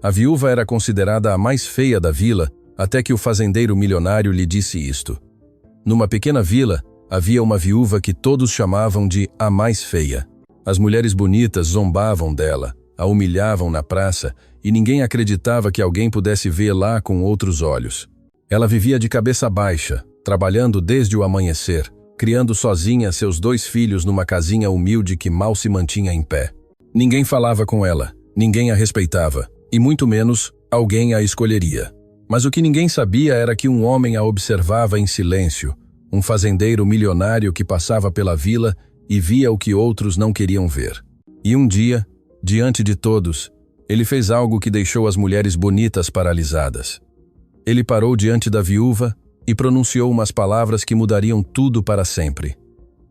A viúva era considerada a mais feia da vila, até que o fazendeiro milionário lhe disse isto. Numa pequena vila, havia uma viúva que todos chamavam de a mais feia. As mulheres bonitas zombavam dela, a humilhavam na praça, e ninguém acreditava que alguém pudesse vê-la com outros olhos. Ela vivia de cabeça baixa, trabalhando desde o amanhecer, criando sozinha seus 2 filhos numa casinha humilde que mal se mantinha em pé. Ninguém falava com ela, ninguém a respeitava, e muito menos alguém a escolheria. Mas o que ninguém sabia era que um homem a observava em silêncio, um fazendeiro milionário que passava pela vila e via o que outros não queriam ver. E um dia, diante de todos, ele fez algo que deixou as mulheres bonitas paralisadas. Ele parou diante da viúva e pronunciou umas palavras que mudariam tudo para sempre.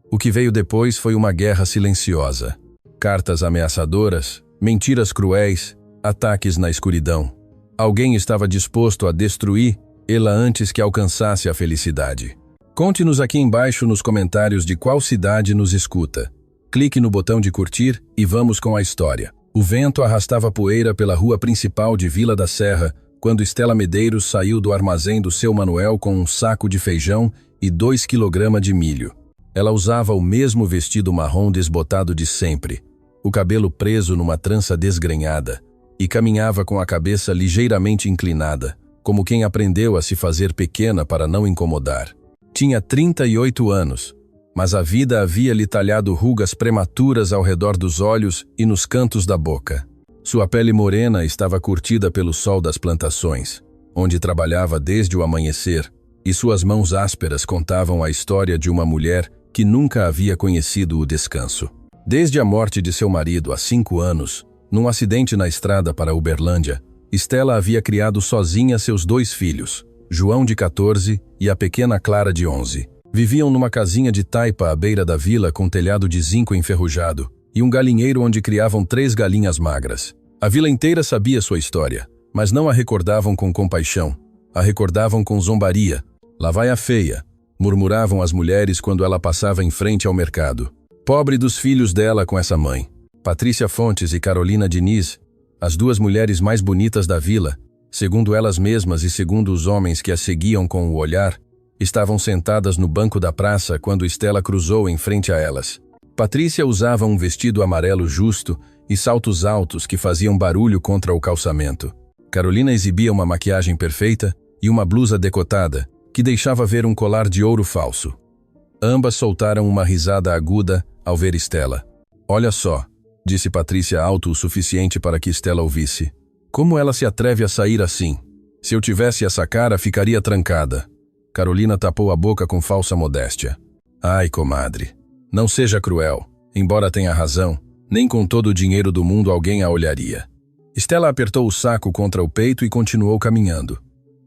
O que veio depois foi uma guerra silenciosa. Cartas ameaçadoras, mentiras cruéis, ataques na escuridão. Alguém estava disposto a destruir ela antes que alcançasse a felicidade. Conte-nos aqui embaixo nos comentários de qual cidade nos escuta. Clique no botão de curtir e vamos com a história. O vento arrastava poeira pela rua principal de Vila da Serra quando Estela Medeiros saiu do armazém do seu Manuel com um saco de feijão e 2 kg de milho. Ela usava o mesmo vestido marrom desbotado de sempre, o cabelo preso numa trança desgrenhada, e caminhava com a cabeça ligeiramente inclinada, como quem aprendeu a se fazer pequena para não incomodar. Tinha 38 anos, mas a vida havia-lhe talhado rugas prematuras ao redor dos olhos e nos cantos da boca. Sua pele morena estava curtida pelo sol das plantações, onde trabalhava desde o amanhecer, e suas mãos ásperas contavam a história de uma mulher que nunca havia conhecido o descanso. Desde a morte de seu marido há 5 anos, num acidente na estrada para Uberlândia, Estela havia criado sozinha seus 2 filhos, João de 14 e a pequena Clara de 11. Viviam numa casinha de taipa à beira da vila com telhado de zinco enferrujado e um galinheiro onde criavam 3 galinhas magras. A vila inteira sabia sua história, mas não a recordavam com compaixão, a recordavam com zombaria. Lá vai a feia, murmuravam as mulheres quando ela passava em frente ao mercado. Pobre dos filhos dela com essa mãe. Patrícia Fontes e Carolina Diniz, as 2 mulheres mais bonitas da vila, segundo elas mesmas e segundo os homens que as seguiam com o olhar, estavam sentadas no banco da praça quando Estela cruzou em frente a elas. Patrícia usava um vestido amarelo justo e saltos altos que faziam barulho contra o calçamento. Carolina exibia uma maquiagem perfeita e uma blusa decotada, que deixava ver um colar de ouro falso. Ambas soltaram uma risada aguda ao ver Estela. Olha só, disse Patrícia alto o suficiente para que Estela ouvisse. Como ela se atreve a sair assim? Se eu tivesse essa cara, ficaria trancada. Carolina tapou a boca com falsa modéstia. Ai, comadre, não seja cruel. Embora tenha razão, nem com todo o dinheiro do mundo alguém a olharia. Estela apertou o saco contra o peito e continuou caminhando.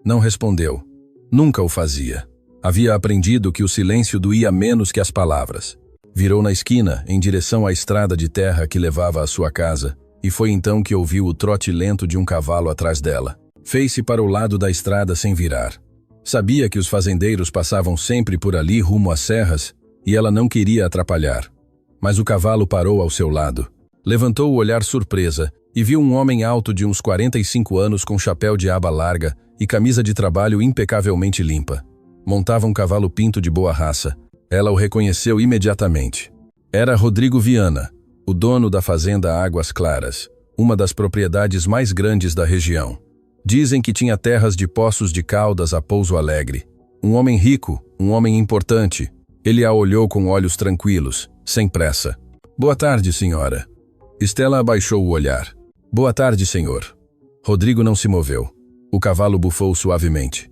Não respondeu. Nunca o fazia. Havia aprendido que o silêncio doía menos que as palavras. Virou na esquina, em direção à estrada de terra que levava à sua casa, e foi então que ouviu o trote lento de um cavalo atrás dela. Fez-se para o lado da estrada sem virar. Sabia que os fazendeiros passavam sempre por ali rumo às serras, e ela não queria atrapalhar. Mas o cavalo parou ao seu lado. Levantou o olhar surpresa e viu um homem alto de uns 45 anos com chapéu de aba larga e camisa de trabalho impecavelmente limpa. Montava um cavalo pinto de boa raça. Ela o reconheceu imediatamente. Era Rodrigo Viana, o dono da fazenda Águas Claras, uma das propriedades mais grandes da região. Dizem que tinha terras de Poços de Caldas a Pouso Alegre. Um homem rico, um homem importante. Ele a olhou com olhos tranquilos, sem pressa. Boa tarde, senhora. Estela abaixou o olhar. Boa tarde, senhor. Rodrigo não se moveu. O cavalo bufou suavemente.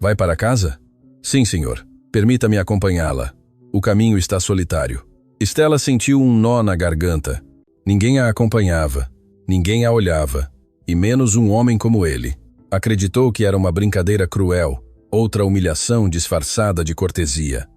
Vai para casa? Sim, senhor. Permita-me acompanhá-la. O caminho está solitário. Estela sentiu um nó na garganta. Ninguém a acompanhava. Ninguém a olhava. E menos um homem como ele. Acreditou que era uma brincadeira cruel, outra humilhação disfarçada de cortesia.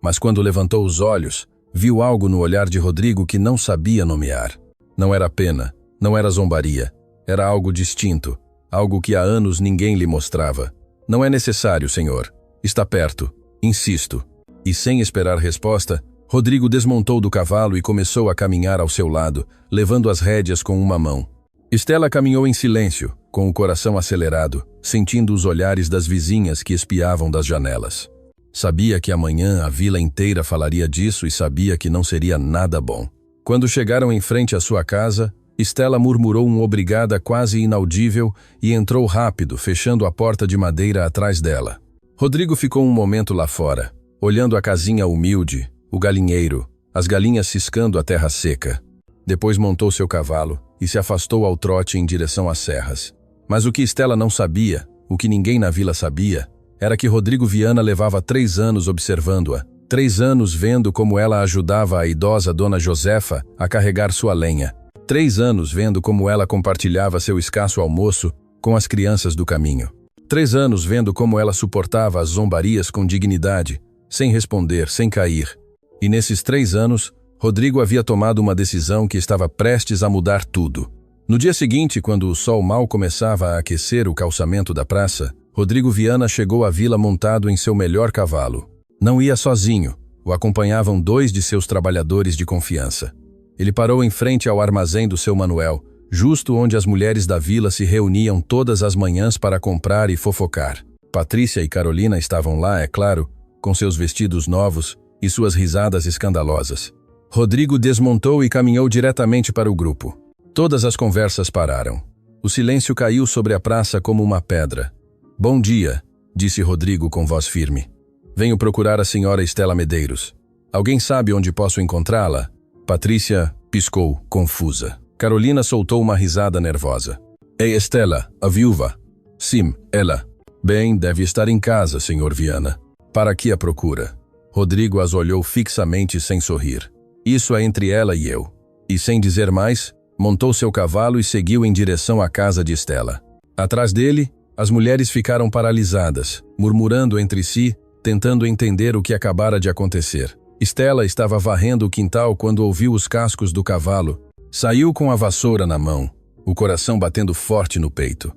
Mas quando levantou os olhos, viu algo no olhar de Rodrigo que não sabia nomear. Não era pena, não era zombaria. Era algo distinto, algo que há anos ninguém lhe mostrava. Não é necessário, senhor. Está perto. Insisto. E sem esperar resposta, Rodrigo desmontou do cavalo e começou a caminhar ao seu lado, levando as rédeas com uma mão. Estela caminhou em silêncio, com o coração acelerado, sentindo os olhares das vizinhas que espiavam das janelas. Sabia que amanhã a vila inteira falaria disso e sabia que não seria nada bom. Quando chegaram em frente à sua casa, Estela murmurou um obrigada quase inaudível e entrou rápido, fechando a porta de madeira atrás dela. Rodrigo ficou um momento lá fora, olhando a casinha humilde, o galinheiro, as galinhas ciscando a terra seca. Depois montou seu cavalo e se afastou ao trote em direção às serras. Mas o que Estela não sabia, o que ninguém na vila sabia, era que Rodrigo Viana levava 3 anos observando-a, 3 anos vendo como ela ajudava a idosa Dona Josefa a carregar sua lenha, 3 anos vendo como ela compartilhava seu escasso almoço com as crianças do caminho, 3 anos vendo como ela suportava as zombarias com dignidade, sem responder, sem cair. E nesses 3 anos, Rodrigo havia tomado uma decisão que estava prestes a mudar tudo. No dia seguinte, quando o sol mal começava a aquecer o calçamento da praça, Rodrigo Viana chegou à vila montado em seu melhor cavalo. Não ia sozinho, o acompanhavam 2 de seus trabalhadores de confiança. Ele parou em frente ao armazém do seu Manuel, justo onde as mulheres da vila se reuniam todas as manhãs para comprar e fofocar. Patrícia e Carolina estavam lá, é claro, com seus vestidos novos e suas risadas escandalosas. Rodrigo desmontou e caminhou diretamente para o grupo. Todas as conversas pararam. O silêncio caiu sobre a praça como uma pedra. "Bom dia", disse Rodrigo com voz firme. "Venho procurar a senhora Estela Medeiros. Alguém sabe onde posso encontrá-la?" Patrícia piscou, confusa. Carolina soltou uma risada nervosa. "É Estela, a viúva." "Sim, ela." "Bem, deve estar em casa, senhor Viana." "Para que a procura?" Rodrigo as olhou fixamente sem sorrir. "Isso é entre ela e eu." E sem dizer mais, montou seu cavalo e seguiu em direção à casa de Estela. Atrás dele, as mulheres ficaram paralisadas, murmurando entre si, tentando entender o que acabara de acontecer. Estela estava varrendo o quintal quando ouviu os cascos do cavalo. Saiu com a vassoura na mão, o coração batendo forte no peito.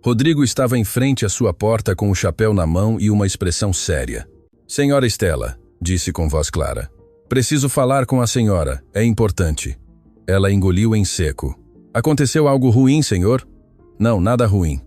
Rodrigo estava em frente à sua porta com o chapéu na mão e uma expressão séria. "Senhora Estela", disse com voz clara. "Preciso falar com a senhora, é importante." Ela engoliu em seco. "Aconteceu algo ruim, senhor?" "Não, nada ruim."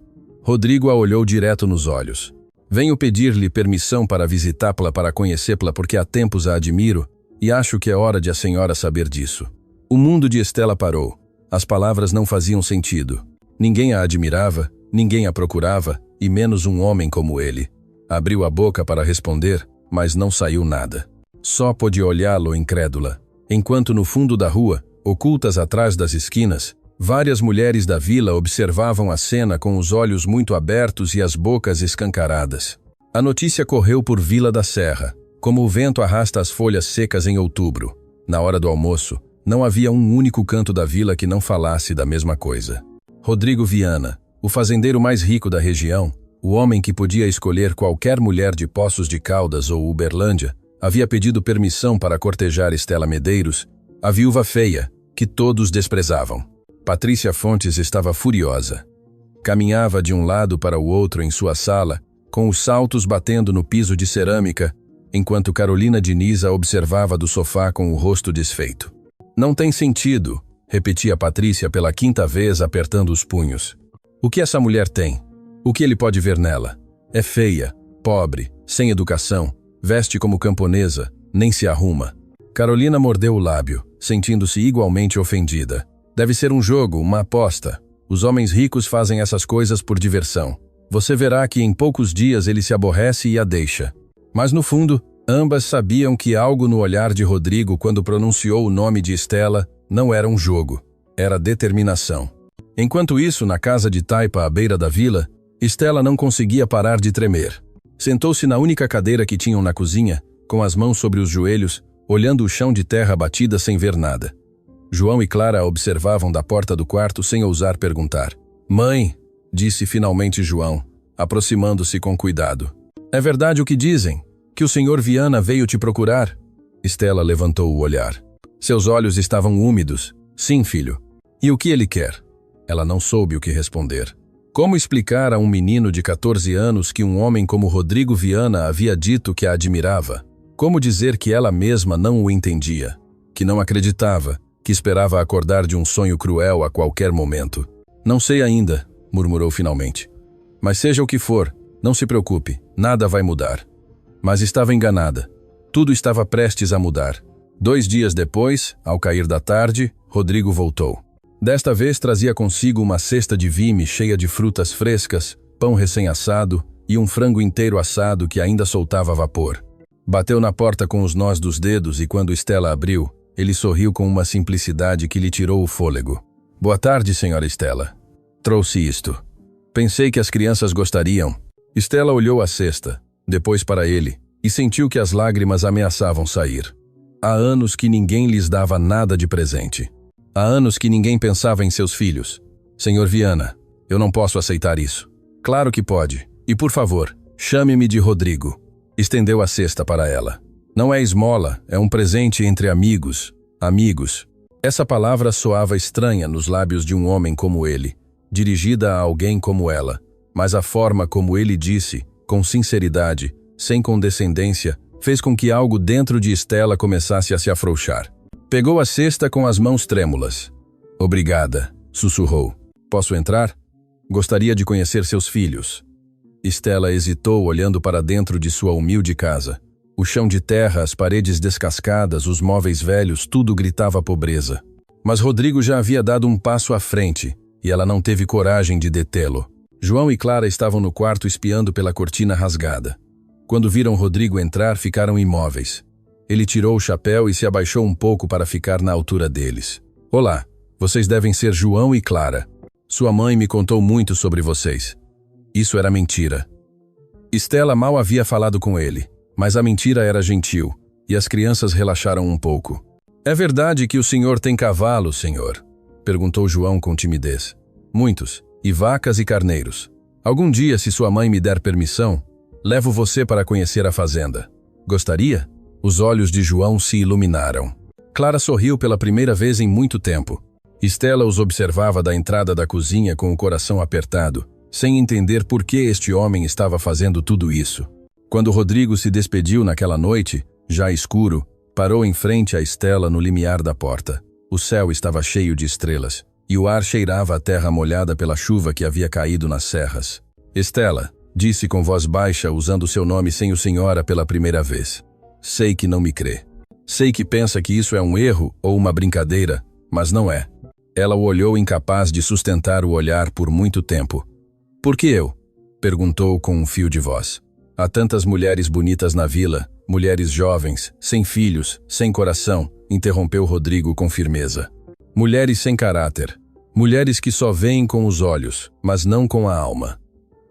Rodrigo a olhou direto nos olhos. "Venho pedir-lhe permissão para visitá-la, para conhecê-la, porque há tempos a admiro, e acho que é hora de a senhora saber disso." O mundo de Estela parou. As palavras não faziam sentido. Ninguém a admirava, ninguém a procurava, e menos um homem como ele. Abriu a boca para responder, mas não saiu nada. Só pôde olhá-lo incrédula, enquanto no fundo da rua, ocultas atrás das esquinas, várias mulheres da vila observavam a cena com os olhos muito abertos e as bocas escancaradas. A notícia correu por Vila da Serra, como o vento arrasta as folhas secas em outubro. Na hora do almoço, não havia um único canto da vila que não falasse da mesma coisa. Rodrigo Viana, o fazendeiro mais rico da região, o homem que podia escolher qualquer mulher de Poços de Caldas ou Uberlândia, havia pedido permissão para cortejar Estela Medeiros, a viúva feia, que todos desprezavam. Patrícia Fontes estava furiosa. Caminhava de um lado para o outro em sua sala, com os saltos batendo no piso de cerâmica, enquanto Carolina Diniz a observava do sofá com o rosto desfeito. "Não tem sentido", repetia Patrícia pela 5ª vez apertando os punhos. "O que essa mulher tem? O que ele pode ver nela? É feia, pobre, sem educação, veste como camponesa, nem se arruma." Carolina mordeu o lábio, sentindo-se igualmente ofendida. "Deve ser um jogo, uma aposta. Os homens ricos fazem essas coisas por diversão. Você verá que em poucos dias ele se aborrece e a deixa." Mas no fundo, ambas sabiam que algo no olhar de Rodrigo quando pronunciou o nome de Estela não era um jogo, era determinação. Enquanto isso, na casa de taipa à beira da vila, Estela não conseguia parar de tremer. Sentou-se na única cadeira que tinham na cozinha, com as mãos sobre os joelhos, olhando o chão de terra batida sem ver nada. João e Clara a observavam da porta do quarto sem ousar perguntar. "Mãe", disse finalmente João, aproximando-se com cuidado. "É verdade o que dizem? Que o senhor Viana veio te procurar?" Estela levantou o olhar. Seus olhos estavam úmidos. "Sim, filho." "E o que ele quer?" Ela não soube o que responder. Como explicar a um menino de 14 anos que um homem como Rodrigo Viana havia dito que a admirava? Como dizer que ela mesma não o entendia? Que não acreditava, que esperava acordar de um sonho cruel a qualquer momento? Não sei ainda, murmurou finalmente. Mas seja o que for, não se preocupe, nada vai mudar. Mas estava enganada. Tudo estava prestes a mudar. 2 dias depois, ao cair da tarde, Rodrigo voltou. Desta vez trazia consigo uma cesta de vime cheia de frutas frescas, pão recém-assado e um frango inteiro assado que ainda soltava vapor. Bateu na porta com os nós dos dedos e quando Estela abriu, ele sorriu com uma simplicidade que lhe tirou o fôlego. Boa tarde, senhora Estela. Trouxe isto. Pensei que as crianças gostariam. Estela olhou a cesta, depois para ele, e sentiu que as lágrimas ameaçavam sair. Há anos que ninguém lhes dava nada de presente. Há anos que ninguém pensava em seus filhos. Senhor Viana, eu não posso aceitar isso. Claro que pode. E por favor, chame-me de Rodrigo. Estendeu a cesta para ela. Não é esmola, é um presente entre amigos. Amigos. Essa palavra soava estranha nos lábios de um homem como ele, dirigida a alguém como ela, mas a forma como ele disse, com sinceridade, sem condescendência, fez com que algo dentro de Estela começasse a se afrouxar. Pegou a cesta com as mãos trêmulas. Obrigada, sussurrou. Posso entrar? Gostaria de conhecer seus filhos. Estela hesitou olhando para dentro de sua humilde casa. O chão de terra, as paredes descascadas, os móveis velhos, tudo gritava pobreza. Mas Rodrigo já havia dado um passo à frente, e ela não teve coragem de detê-lo. João e Clara estavam no quarto espiando pela cortina rasgada. Quando viram Rodrigo entrar, ficaram imóveis. Ele tirou o chapéu e se abaixou um pouco para ficar na altura deles. Olá, vocês devem ser João e Clara. Sua mãe me contou muito sobre vocês. Isso era mentira. Estela mal havia falado com ele, mas a mentira era gentil, e as crianças relaxaram um pouco. É verdade que o senhor tem cavalos, senhor? Perguntou João com timidez. Muitos, e vacas e carneiros. Algum dia, se sua mãe me der permissão, levo você para conhecer a fazenda. Gostaria? Os olhos de João se iluminaram. Clara sorriu pela primeira vez em muito tempo. Estela os observava da entrada da cozinha com o coração apertado, sem entender por que este homem estava fazendo tudo isso. Quando Rodrigo se despediu naquela noite, já escuro, parou em frente a Estela no limiar da porta. O céu estava cheio de estrelas, e o ar cheirava a terra molhada pela chuva que havia caído nas serras. Estela, disse com voz baixa, usando seu nome sem o senhora pela primeira vez. Sei que não me crê. Sei que pensa que isso é um erro ou uma brincadeira, mas não é. Ela o olhou incapaz de sustentar o olhar por muito tempo. Por que eu? Perguntou com um fio de voz. Há tantas mulheres bonitas na vila, mulheres jovens, sem filhos, sem coração, interrompeu Rodrigo com firmeza. Mulheres sem caráter. Mulheres que só veem com os olhos, mas não com a alma.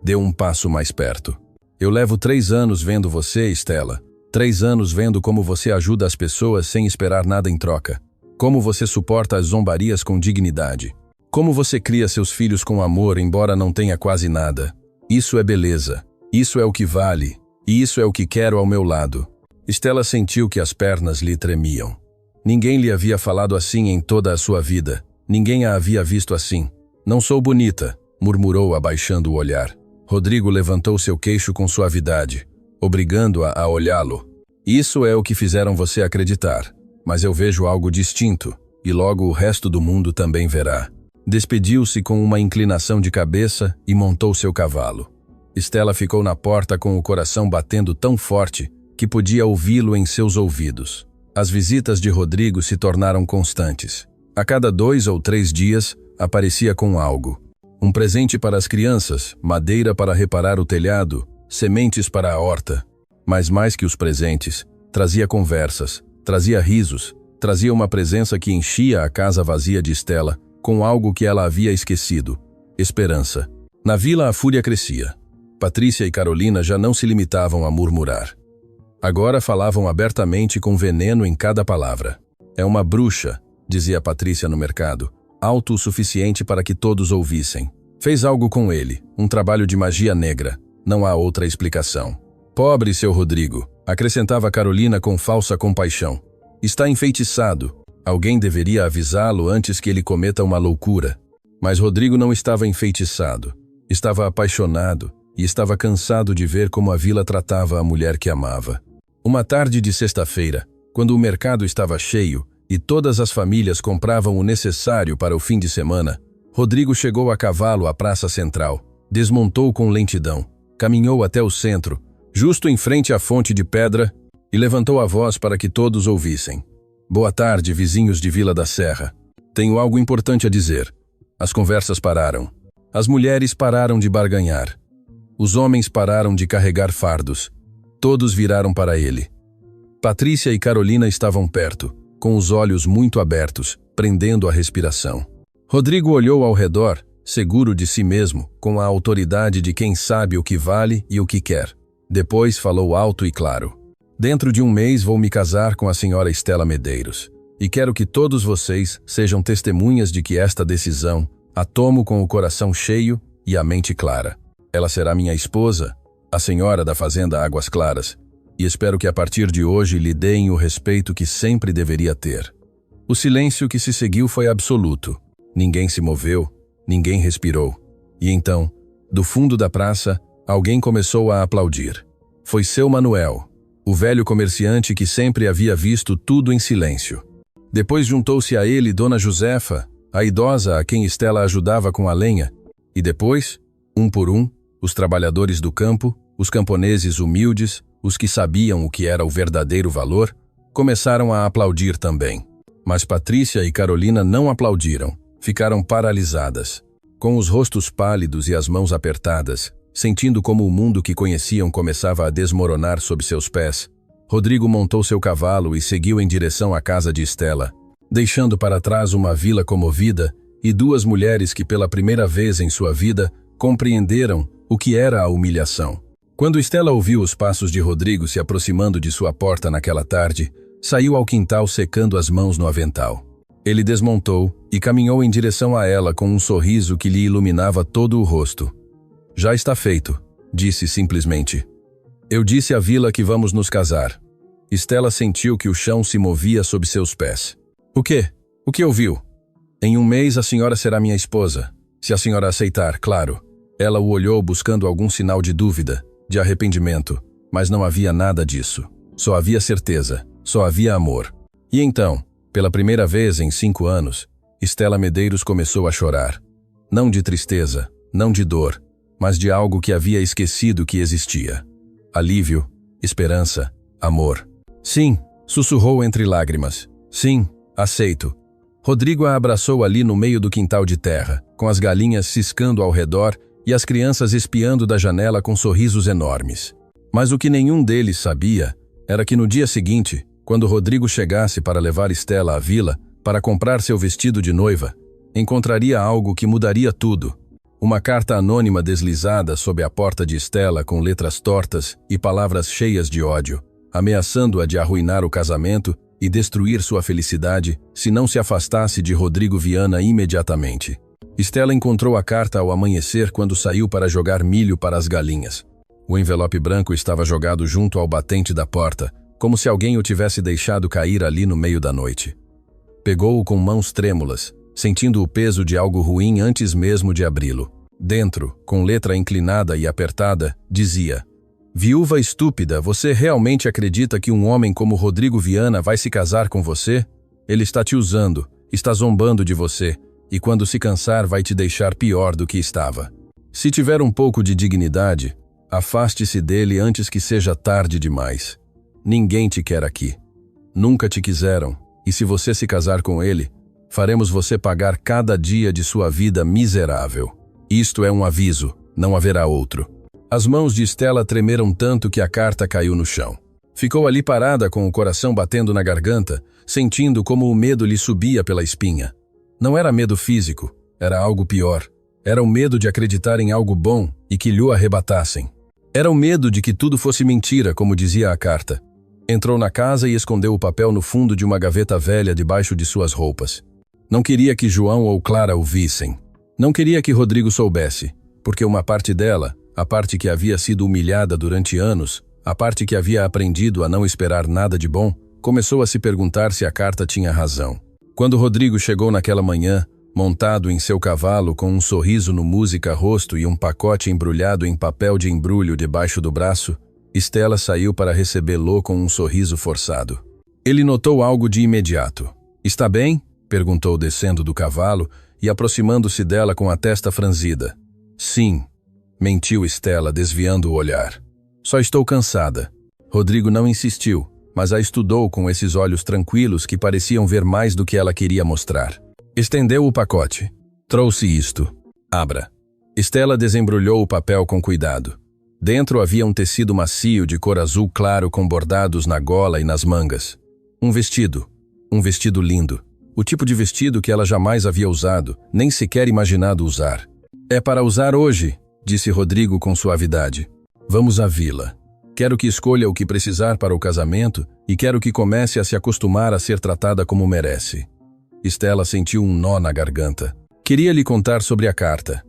Deu um passo mais perto. Eu levo 3 anos vendo você, Estela. 3 anos vendo como você ajuda as pessoas sem esperar nada em troca. Como você suporta as zombarias com dignidade. Como você cria seus filhos com amor, embora não tenha quase nada. Isso é beleza. Isso é o que vale. E isso é o que quero ao meu lado. Estela sentiu que as pernas lhe tremiam. Ninguém lhe havia falado assim em toda a sua vida. Ninguém a havia visto assim. Não sou bonita, murmurou abaixando o olhar. Rodrigo levantou seu queixo com suavidade, obrigando-a a olhá-lo. Isso é o que fizeram você acreditar, mas eu vejo algo distinto, e logo o resto do mundo também verá. Despediu-se com uma inclinação de cabeça e montou seu cavalo. Estela ficou na porta com o coração batendo tão forte que podia ouvi-lo em seus ouvidos. As visitas de Rodrigo se tornaram constantes. A cada 2 ou 3 dias, aparecia com algo. Um presente para as crianças, madeira para reparar o telhado, sementes para a horta. Mas mais que os presentes, trazia conversas, trazia risos, trazia uma presença que enchia a casa vazia de Estela, com algo que ela havia esquecido: esperança. Na vila a fúria crescia. Patrícia e Carolina já não se limitavam a murmurar. Agora falavam abertamente com veneno em cada palavra. É uma bruxa, dizia Patrícia no mercado, alto o suficiente para que todos ouvissem. Fez algo com ele, um trabalho de magia negra. Não há outra explicação. Pobre seu Rodrigo, acrescentava Carolina com falsa compaixão. Está enfeitiçado. Alguém deveria avisá-lo antes que ele cometa uma loucura. Mas Rodrigo não estava enfeitiçado. Estava apaixonado e estava cansado de ver como a vila tratava a mulher que amava. Uma tarde de sexta-feira, quando o mercado estava cheio e todas as famílias compravam o necessário para o fim de semana, Rodrigo chegou a cavalo à praça central, desmontou com lentidão, caminhou até o centro, justo em frente à fonte de pedra, e levantou a voz para que todos ouvissem. Boa tarde, vizinhos de Vila da Serra. Tenho algo importante a dizer. As conversas pararam. As mulheres pararam de barganhar. Os homens pararam de carregar fardos. Todos viraram para ele. Patrícia e Carolina estavam perto, com os olhos muito abertos, prendendo a respiração. Rodrigo olhou ao redor, seguro de si mesmo, com a autoridade de quem sabe o que vale e o que quer. Depois falou alto e claro. Dentro de um mês vou me casar com a senhora Estela Medeiros. E quero que todos vocês sejam testemunhas de que esta decisão a tomo com o coração cheio e a mente clara. Ela será minha esposa, a senhora da fazenda Águas Claras, e espero que a partir de hoje lhe deem o respeito que sempre deveria ter. O silêncio que se seguiu foi absoluto. Ninguém se moveu, ninguém respirou. E então, do fundo da praça, alguém começou a aplaudir. Foi seu Manuel, o velho comerciante que sempre havia visto tudo em silêncio. Depois juntou-se a ele Dona Josefa, a idosa a quem Estela ajudava com a lenha, e depois, um por um, os trabalhadores do campo, os camponeses humildes, os que sabiam o que era o verdadeiro valor, começaram a aplaudir também. Mas Patrícia e Carolina não aplaudiram, ficaram paralisadas, com os rostos pálidos e as mãos apertadas, sentindo como o mundo que conheciam começava a desmoronar sob seus pés. Rodrigo montou seu cavalo e seguiu em direção à casa de Estela, deixando para trás uma vila comovida e duas mulheres que pela primeira vez em sua vida compreenderam o que era a humilhação. Quando Estela ouviu os passos de Rodrigo se aproximando de sua porta naquela tarde, saiu ao quintal secando as mãos no avental. Ele desmontou e caminhou em direção a ela com um sorriso que lhe iluminava todo o rosto. Já está feito, disse simplesmente. Eu disse à vila que vamos nos casar. Estela sentiu que o chão se movia sob seus pés. O quê? O que ouviu? Em um mês a senhora será minha esposa. Se a senhora aceitar, claro. Ela o olhou buscando algum sinal de dúvida, de arrependimento, mas não havia nada disso. Só havia certeza, só havia amor. E então, pela primeira vez em 5 anos, Estela Medeiros começou a chorar. Não de tristeza, não de dor, mas de algo que havia esquecido que existia. Alívio, esperança, amor. Sim, sussurrou entre lágrimas. Sim, aceito. Rodrigo a abraçou ali no meio do quintal de terra, com as galinhas ciscando ao redor e as crianças espiando da janela com sorrisos enormes. Mas o que nenhum deles sabia era que no dia seguinte, quando Rodrigo chegasse para levar Estela à vila para comprar seu vestido de noiva, encontraria algo que mudaria tudo. Uma carta anônima deslizada sob a porta de Estela com letras tortas e palavras cheias de ódio, ameaçando-a de arruinar o casamento e destruir sua felicidade se não se afastasse de Rodrigo Viana imediatamente. Estela encontrou a carta ao amanhecer quando saiu para jogar milho para as galinhas. O envelope branco estava jogado junto ao batente da porta, como se alguém o tivesse deixado cair ali no meio da noite. Pegou-o com mãos trêmulas, sentindo o peso de algo ruim antes mesmo de abri-lo. Dentro, com letra inclinada e apertada, dizia: Viúva estúpida, você realmente acredita que um homem como Rodrigo Viana vai se casar com você? Ele está te usando, está zombando de você, e quando se cansar vai te deixar pior do que estava. Se tiver um pouco de dignidade, afaste-se dele antes que seja tarde demais. Ninguém te quer aqui. Nunca te quiseram, e se você se casar com ele, faremos você pagar cada dia de sua vida miserável. Isto é um aviso, não haverá outro. As mãos de Estela tremeram tanto que a carta caiu no chão. Ficou ali parada com o coração batendo na garganta, sentindo como o medo lhe subia pela espinha. Não era medo físico, era algo pior. Era o medo de acreditar em algo bom e que lhe o arrebatassem. Era o medo de que tudo fosse mentira, como dizia a carta. Entrou na casa e escondeu o papel no fundo de uma gaveta velha debaixo de suas roupas. Não queria que João ou Clara o vissem. Não queria que Rodrigo soubesse, porque uma parte dela, a parte que havia sido humilhada durante anos, a parte que havia aprendido a não esperar nada de bom, começou a se perguntar se a carta tinha razão. Quando Rodrigo chegou naquela manhã, montado em seu cavalo com um sorriso no música-rosto e um pacote embrulhado em papel de embrulho debaixo do braço, Estela saiu para recebê-lo com um sorriso forçado. Ele notou algo de imediato. Está bem? Perguntou descendo do cavalo e aproximando-se dela com a testa franzida. Sim, mentiu Stella, desviando o olhar. Só estou cansada. Rodrigo não insistiu, mas a estudou com esses olhos tranquilos que pareciam ver mais do que ela queria mostrar. Estendeu o pacote. Trouxe isto. Abra. Stella desembrulhou o papel com cuidado. Dentro havia um tecido macio de cor azul claro com bordados na gola e nas mangas. Um vestido. Um vestido lindo. O tipo de vestido que ela jamais havia usado, nem sequer imaginado usar. É para usar hoje, disse Rodrigo com suavidade. Vamos à vila. Quero que escolha o que precisar para o casamento e quero que comece a se acostumar a ser tratada como merece. Stella sentiu um nó na garganta. Queria lhe contar sobre a carta.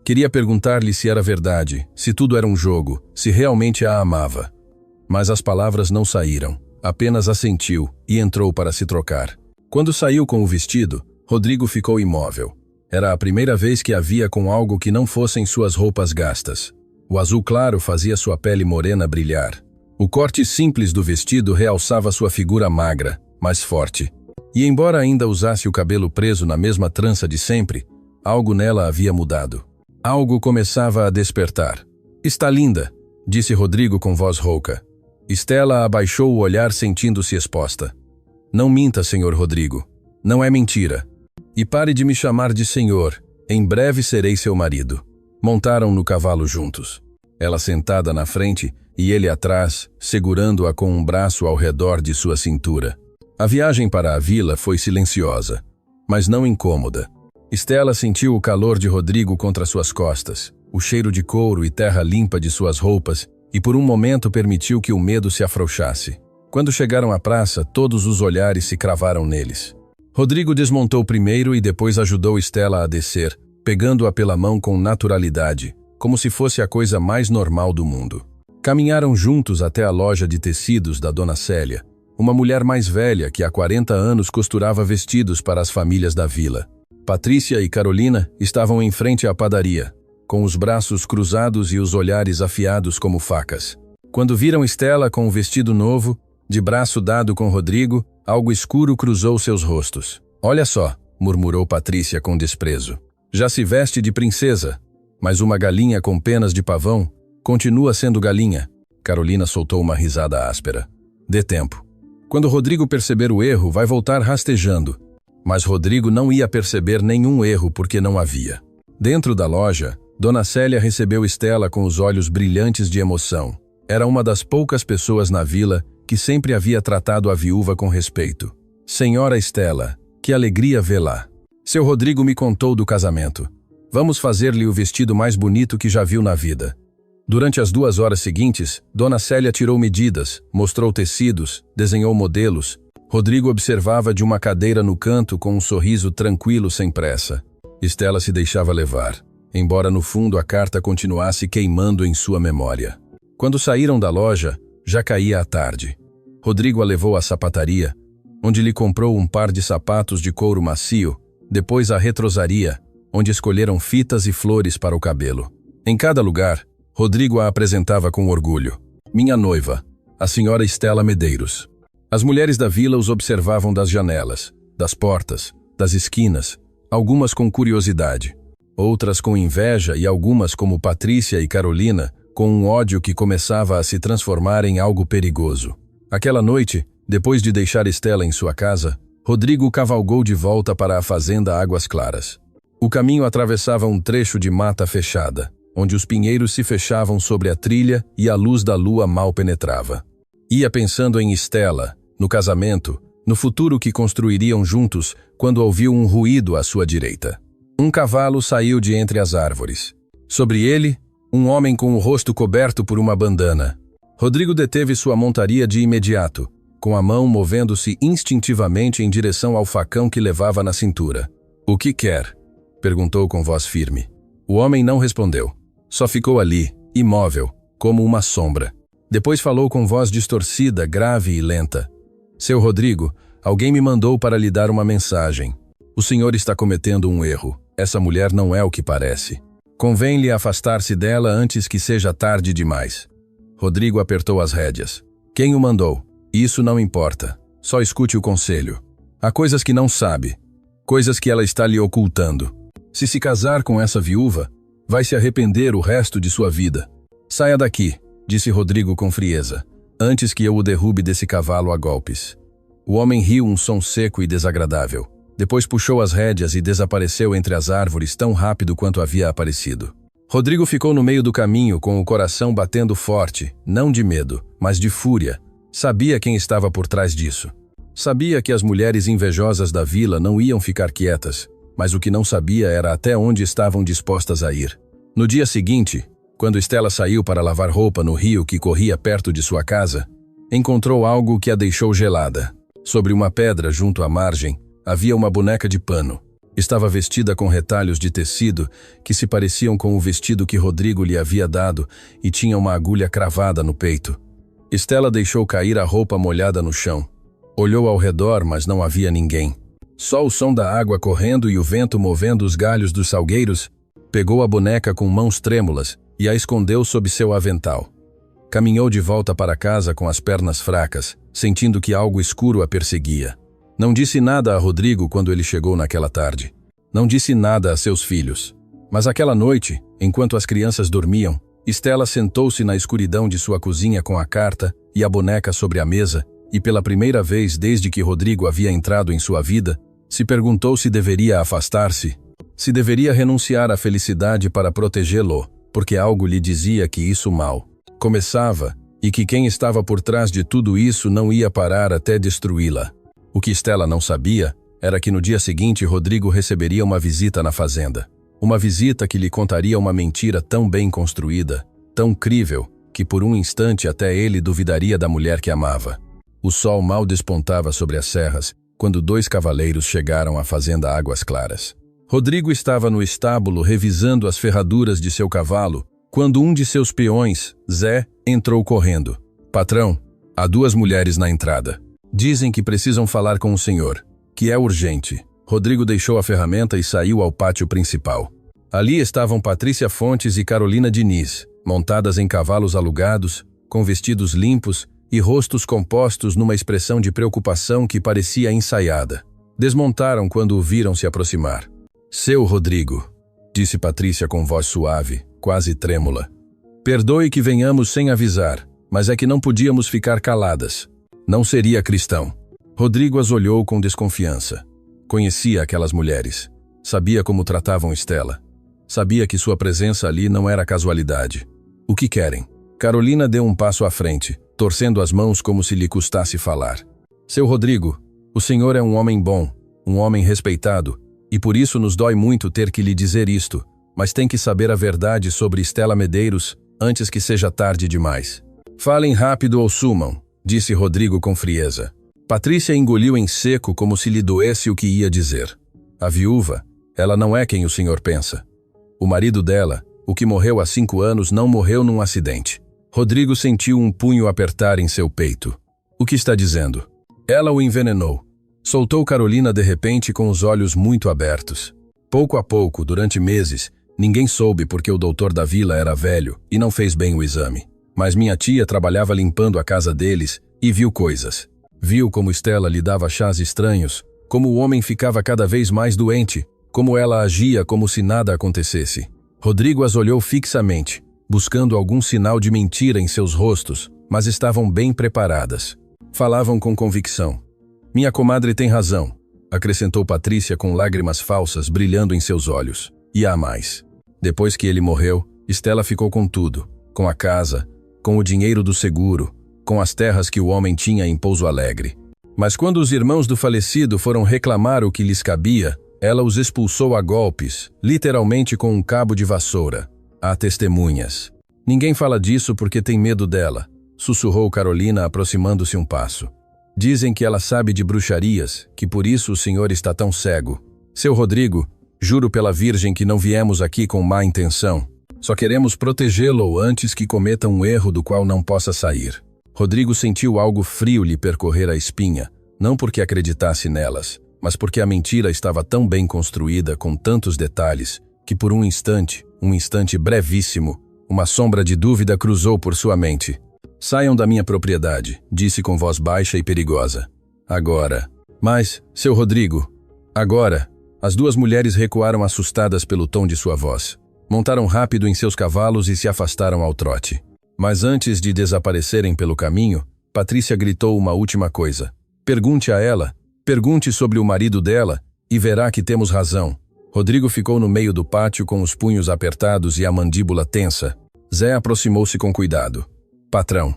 Queria perguntar-lhe se era verdade, se tudo era um jogo, se realmente a amava. Mas as palavras não saíram, apenas assentiu e entrou para se trocar. Quando saiu com o vestido, Rodrigo ficou imóvel. Era a primeira vez que a via com algo que não fossem suas roupas gastas. O azul claro fazia sua pele morena brilhar. O corte simples do vestido realçava sua figura magra, mas forte. E embora ainda usasse o cabelo preso na mesma trança de sempre, algo nela havia mudado. Algo começava a despertar. Está linda, disse Rodrigo com voz rouca. Stella abaixou o olhar sentindo-se exposta. Não minta, senhor Rodrigo. Não é mentira. E pare de me chamar de senhor. Em breve serei seu marido. Montaram no cavalo juntos. Ela sentada na frente e ele atrás, segurando-a com um braço ao redor de sua cintura. A viagem para a vila foi silenciosa, mas não incômoda. Stella sentiu o calor de Rodrigo contra suas costas, o cheiro de couro e terra limpa de suas roupas, e por um momento permitiu que o medo se afrouxasse. Quando chegaram à praça, todos os olhares se cravaram neles. Rodrigo desmontou primeiro e depois ajudou Stella a descer, pegando-a pela mão com naturalidade, como se fosse a coisa mais normal do mundo. Caminharam juntos até a loja de tecidos da Dona Célia, uma mulher mais velha que há 40 anos costurava vestidos para as famílias da vila. Patrícia e Carolina estavam em frente à padaria, com os braços cruzados e os olhares afiados como facas. Quando viram Stella com o vestido novo, de braço dado com Rodrigo, algo escuro cruzou seus rostos. Olha só, murmurou Patrícia com desprezo. Já se veste de princesa, mas uma galinha com penas de pavão continua sendo galinha. Carolina soltou uma risada áspera. Dê tempo. Quando Rodrigo perceber o erro, vai voltar rastejando. Mas Rodrigo não ia perceber nenhum erro porque não havia. Dentro da loja, Dona Célia recebeu Stella com os olhos brilhantes de emoção. Era uma das poucas pessoas na vila que sempre havia tratado a viúva com respeito. Senhora Stella, que alegria vê-la. Seu Rodrigo me contou do casamento. Vamos fazer-lhe o vestido mais bonito que já viu na vida. Durante as 2 horas seguintes, Dona Célia tirou medidas, mostrou tecidos, desenhou modelos. Rodrigo observava de uma cadeira no canto com um sorriso tranquilo sem pressa. Stella se deixava levar, embora no fundo a carta continuasse queimando em sua memória. Quando saíram da loja, já caía a tarde. Rodrigo a levou à sapataria, onde lhe comprou um par de sapatos de couro macio, depois à retrosaria, onde escolheram fitas e flores para o cabelo. Em cada lugar, Rodrigo a apresentava com orgulho. Minha noiva, a senhora Stella Medeiros. As mulheres da vila os observavam das janelas, das portas, das esquinas, algumas com curiosidade, outras com inveja e algumas, como Patrícia e Carolina, com um ódio que começava a se transformar em algo perigoso. Aquela noite, depois de deixar Stella em sua casa, Rodrigo cavalgou de volta para a fazenda Águas Claras. O caminho atravessava um trecho de mata fechada, onde os pinheiros se fechavam sobre a trilha e a luz da lua mal penetrava. Ia pensando em Stella, no casamento, no futuro que construiriam juntos, quando ouviu um ruído à sua direita. Um cavalo saiu de entre as árvores. Sobre ele, um homem com o rosto coberto por uma bandana. Rodrigo deteve sua montaria de imediato, com a mão movendo-se instintivamente em direção ao facão que levava na cintura. "O que quer?" perguntou com voz firme. O homem não respondeu. Só ficou ali, imóvel, como uma sombra. Depois falou com voz distorcida, grave e lenta. "Seu Rodrigo, alguém me mandou para lhe dar uma mensagem. O senhor está cometendo um erro. Essa mulher não é o que parece. Convém-lhe afastar-se dela antes que seja tarde demais." Rodrigo apertou as rédeas. "Quem o mandou? Isso não importa. Só escute o conselho. Há coisas que não sabe. Coisas que ela está lhe ocultando. Se casar com essa viúva, vai se arrepender o resto de sua vida. Saia daqui, disse Rodrigo com frieza, antes que eu o derrube desse cavalo a golpes. O homem riu um som seco e desagradável. Depois puxou as rédeas e desapareceu entre as árvores tão rápido quanto havia aparecido. Rodrigo ficou no meio do caminho com o coração batendo forte, não de medo, mas de fúria. Sabia quem estava por trás disso. Sabia que as mulheres invejosas da vila não iam ficar quietas, mas o que não sabia era até onde estavam dispostas a ir. No dia seguinte, quando Estela saiu para lavar roupa no rio que corria perto de sua casa, encontrou algo que a deixou gelada. Sobre uma pedra junto à margem, havia uma boneca de pano. Estava vestida com retalhos de tecido que se pareciam com o vestido que Rodrigo lhe havia dado e tinha uma agulha cravada no peito. Estela deixou cair a roupa molhada no chão. Olhou ao redor, mas não havia ninguém. Só o som da água correndo e o vento movendo os galhos dos salgueiros. Pegou a boneca com mãos trêmulas e a escondeu sob seu avental. Caminhou de volta para casa com as pernas fracas, sentindo que algo escuro a perseguia. Não disse nada a Rodrigo quando ele chegou naquela tarde. Não disse nada a seus filhos. Mas aquela noite, enquanto as crianças dormiam, Estela sentou-se na escuridão de sua cozinha com a carta e a boneca sobre a mesa e, pela primeira vez desde que Rodrigo havia entrado em sua vida, se perguntou se deveria afastar-se, se deveria renunciar à felicidade para protegê-lo, porque algo lhe dizia que isso mal começava e que quem estava por trás de tudo isso não ia parar até destruí-la. O que Estela não sabia era que no dia seguinte Rodrigo receberia uma visita na fazenda. Uma visita que lhe contaria uma mentira tão bem construída, tão crível, que por um instante até ele duvidaria da mulher que amava. O sol mal despontava sobre as serras, quando 2 cavaleiros chegaram à fazenda Águas Claras. Rodrigo estava no estábulo revisando as ferraduras de seu cavalo, quando um de seus peões, Zé, entrou correndo. "Patrão, há 2 mulheres na entrada. Dizem que precisam falar com o senhor, que é urgente." Rodrigo deixou a ferramenta e saiu ao pátio principal. Ali estavam Patrícia Fontes e Carolina Diniz, montadas em cavalos alugados, com vestidos limpos e rostos compostos numa expressão de preocupação que parecia ensaiada. Desmontaram quando o viram se aproximar. "Seu Rodrigo", disse Patrícia com voz suave, quase trêmula. "Perdoe que venhamos sem avisar, mas é que não podíamos ficar caladas. Não seria cristão." Rodrigo as olhou com desconfiança. Conhecia aquelas mulheres. Sabia como tratavam Estela. Sabia que sua presença ali não era casualidade. "O que querem?" Carolina deu um passo à frente, torcendo as mãos como se lhe custasse falar. "Seu Rodrigo, o senhor é um homem bom, um homem respeitado, e por isso nos dói muito ter que lhe dizer isto, mas tem que saber a verdade sobre Estela Medeiros antes que seja tarde demais." "Falem rápido ou sumam", disse Rodrigo com frieza. Patrícia engoliu em seco como se lhe doesse o que ia dizer. "A viúva, ela não é quem o senhor pensa. O marido dela, o que morreu há 5 anos, não morreu num acidente." Rodrigo sentiu um punho apertar em seu peito. "O que está dizendo?" "Ela o envenenou." Soltou Carolina de repente com os olhos muito abertos. Pouco a pouco, durante meses, ninguém soube porque o doutor da vila era velho e não fez bem o exame. Mas minha tia trabalhava limpando a casa deles e viu coisas. Viu como Estela lhe dava chás estranhos, como o homem ficava cada vez mais doente, como ela agia como se nada acontecesse. Rodrigo as olhou fixamente, buscando algum sinal de mentira em seus rostos, mas estavam bem preparadas. Falavam com convicção. "Minha comadre tem razão", acrescentou Patrícia com lágrimas falsas brilhando em seus olhos. "E há mais. Depois que ele morreu, Estela ficou com tudo, com a casa, com o dinheiro do seguro, com as terras que o homem tinha em Pouso Alegre. Mas quando os irmãos do falecido foram reclamar o que lhes cabia, ela os expulsou a golpes, literalmente com um cabo de vassoura. Há testemunhas. Ninguém fala disso porque tem medo dela", sussurrou Carolina aproximando-se um passo. "Dizem que ela sabe de bruxarias, que por isso o senhor está tão cego. Seu Rodrigo, juro pela Virgem que não viemos aqui com má intenção. Só queremos protegê-lo antes que cometa um erro do qual não possa sair." Rodrigo sentiu algo frio lhe percorrer a espinha, não porque acreditasse nelas, mas porque a mentira estava tão bem construída, com tantos detalhes, que por um instante brevíssimo, uma sombra de dúvida cruzou por sua mente. "Saiam da minha propriedade", disse com voz baixa e perigosa. "Agora." "Mas, seu Rodrigo, agora, As duas mulheres recuaram assustadas pelo tom de sua voz. Montaram rápido em seus cavalos e se afastaram ao trote. Mas antes de desaparecerem pelo caminho, Patrícia gritou uma última coisa. Pergunte a ela, pergunte sobre o marido dela, e verá que temos razão. Rodrigo ficou no meio do pátio com os punhos apertados e a mandíbula tensa. Zé aproximou-se com cuidado. Patrão,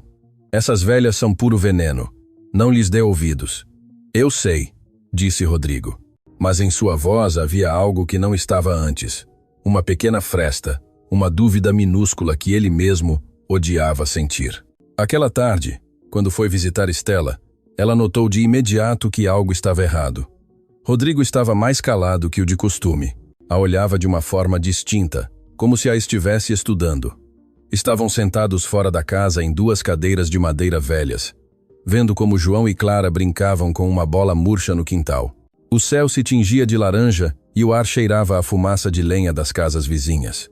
essas velhas são puro veneno. Não lhes dê ouvidos. Eu sei, disse Rodrigo. Mas em sua voz havia algo que não estava antes. Uma pequena fresta, uma dúvida minúscula que ele mesmo odiava sentir. Aquela tarde, quando foi visitar Estela, ela notou de imediato que algo estava errado. Rodrigo estava mais calado que o de costume. A olhava de uma forma distinta, como se a estivesse estudando. Estavam sentados fora da casa em duas cadeiras de madeira velhas, vendo como João e Clara brincavam com uma bola murcha no quintal. O céu se tingia de laranja e o ar cheirava a fumaça de lenha das casas vizinhas.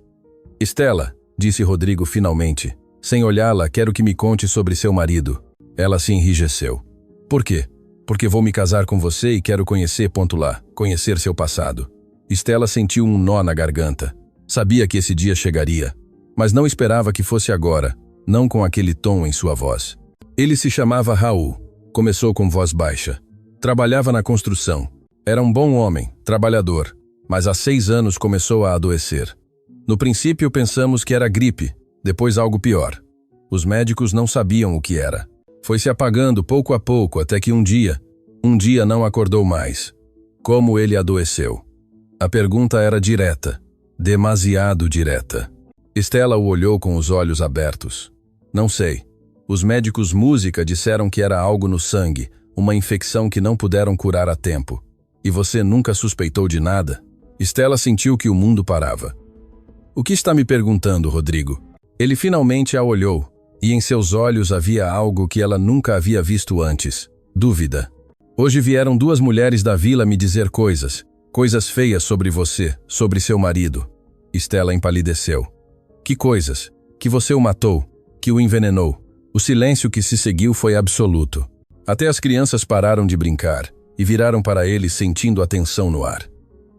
Estela, disse Rodrigo finalmente, sem olhá-la, quero que me conte sobre seu marido. Ela se enrijeceu. Por quê? Porque vou me casar com você e quero conhecer seu passado. Estela sentiu um nó na garganta. Sabia que esse dia chegaria, mas não esperava que fosse agora, não com aquele tom em sua voz. Ele se chamava Raul. Começou com voz baixa. Trabalhava na construção. Era um bom homem, trabalhador, mas há 6 anos começou a adoecer. No princípio pensamos que era gripe, depois algo pior. Os médicos não sabiam o que era. Foi se apagando pouco a pouco até que um dia não acordou mais. Como ele adoeceu? A pergunta era direta, demasiado direta. Estela o olhou com os olhos abertos. Não sei. Os médicos música disseram que era algo no sangue, uma infecção que não puderam curar a tempo. E você nunca suspeitou de nada? Estela sentiu que o mundo parava. O que está me perguntando, Rodrigo? Ele finalmente a olhou, e em seus olhos havia algo que ela nunca havia visto antes. Dúvida. Hoje vieram 2 mulheres da vila me dizer coisas feias sobre você, sobre seu marido. Estela empalideceu. Que coisas? Que você o matou, que o envenenou. O silêncio que se seguiu foi absoluto. Até as crianças pararam de brincar e viraram para ele sentindo a tensão no ar.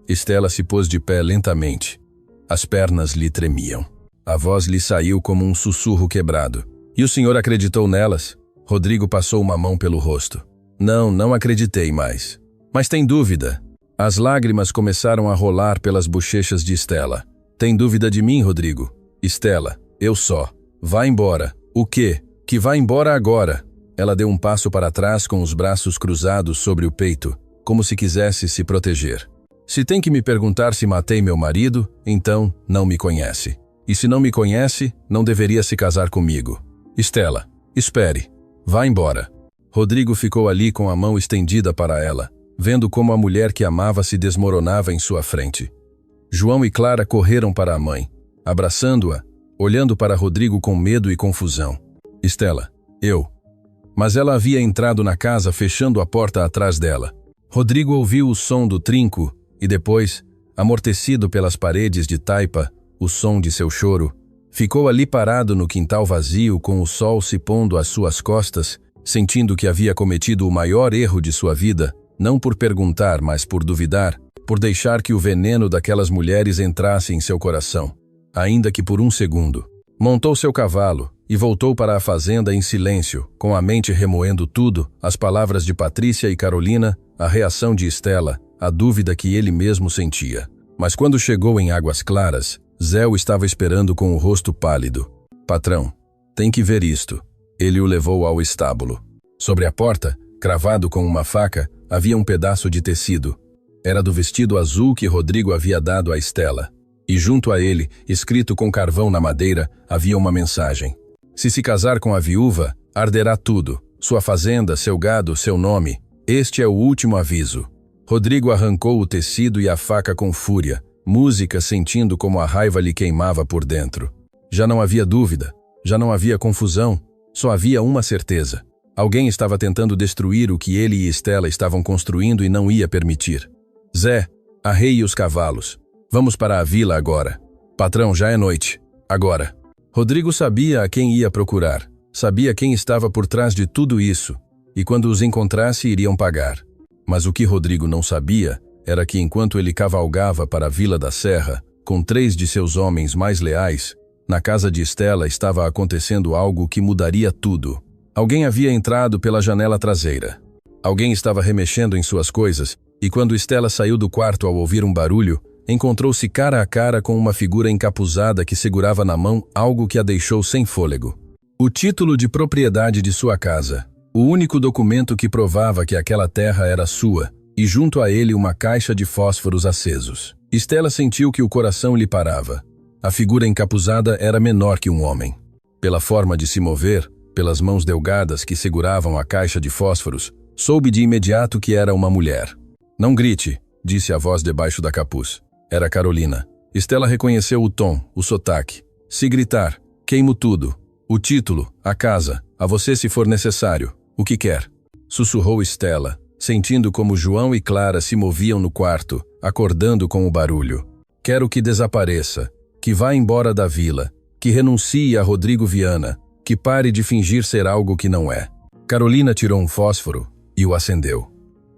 Estela se pôs de pé lentamente. As pernas lhe tremiam. A voz lhe saiu como um sussurro quebrado. E o senhor acreditou nelas? Rodrigo passou uma mão pelo rosto. Não acreditei mais. Mas tem dúvida. As lágrimas começaram a rolar pelas bochechas de Estela. Tem dúvida de mim, Rodrigo? Estela, eu só. Vá embora. O quê? Que vá embora agora. Ela deu um passo para trás com os braços cruzados sobre o peito, como se quisesse se proteger. Se tem que me perguntar se matei meu marido, então não me conhece. E se não me conhece, não deveria se casar comigo. Estela, espere. Vá embora. Rodrigo ficou ali com a mão estendida para ela, vendo como a mulher que amava se desmoronava em sua frente. João e Clara correram para a mãe, abraçando-a, olhando para Rodrigo com medo e confusão. Estela, Mas ela havia entrado na casa fechando a porta atrás dela. Rodrigo ouviu o som do trinco e depois, amortecido pelas paredes de taipa, o som de seu choro, ficou ali parado no quintal vazio com o sol se pondo às suas costas, sentindo que havia cometido o maior erro de sua vida, não por perguntar, mas por duvidar, por deixar que o veneno daquelas mulheres entrasse em seu coração, ainda que por um segundo. Montou seu cavalo e voltou para a fazenda em silêncio, com a mente remoendo tudo, as palavras de Patrícia e Carolina, a reação de Estela, a dúvida que ele mesmo sentia. Mas quando chegou em Águas Claras, Zé o estava esperando com o rosto pálido. Patrão, tem que ver isto. Ele o levou ao estábulo. Sobre a porta, cravado com uma faca, havia um pedaço de tecido. Era do vestido azul que Rodrigo havia dado a Estela. E junto a ele, escrito com carvão na madeira, havia uma mensagem. Se casar com a viúva, arderá tudo. Sua fazenda, seu gado, seu nome. Este é o último aviso. Rodrigo arrancou o tecido e a faca com fúria, música sentindo como a raiva lhe queimava por dentro. Já não havia dúvida, já não havia confusão, só havia uma certeza. Alguém estava tentando destruir o que ele e Estela estavam construindo e não ia permitir. Zé, arreie os cavalos. Vamos para a vila agora. Patrão, já é noite. Agora. Rodrigo sabia a quem ia procurar. Sabia quem estava por trás de tudo isso. E quando os encontrasse, iriam pagar. Mas o que Rodrigo não sabia era que enquanto ele cavalgava para a Vila da Serra, com 3 de seus homens mais leais, na casa de Stella estava acontecendo algo que mudaria tudo. Alguém havia entrado pela janela traseira. Alguém estava remexendo em suas coisas, e quando Stella saiu do quarto ao ouvir um barulho, encontrou-se cara a cara com uma figura encapuzada que segurava na mão algo que a deixou sem fôlego. O título de propriedade de sua casa, o único documento que provava que aquela terra era sua, e junto a ele uma caixa de fósforos acesos. Stella sentiu que o coração lhe parava. A figura encapuzada era menor que um homem. Pela forma de se mover, pelas mãos delgadas que seguravam a caixa de fósforos, soube de imediato que era uma mulher. Não grite, disse a voz debaixo da capuz. Era Carolina. Stella reconheceu o tom, o sotaque. Se gritar, queimo tudo. O título, a casa, a você se for necessário. O que quer? Sussurrou Stella, sentindo como João e Clara se moviam no quarto, acordando com o barulho. Quero que desapareça, que vá embora da vila, que renuncie a Rodrigo Viana, que pare de fingir ser algo que não é. Carolina tirou um fósforo e o acendeu.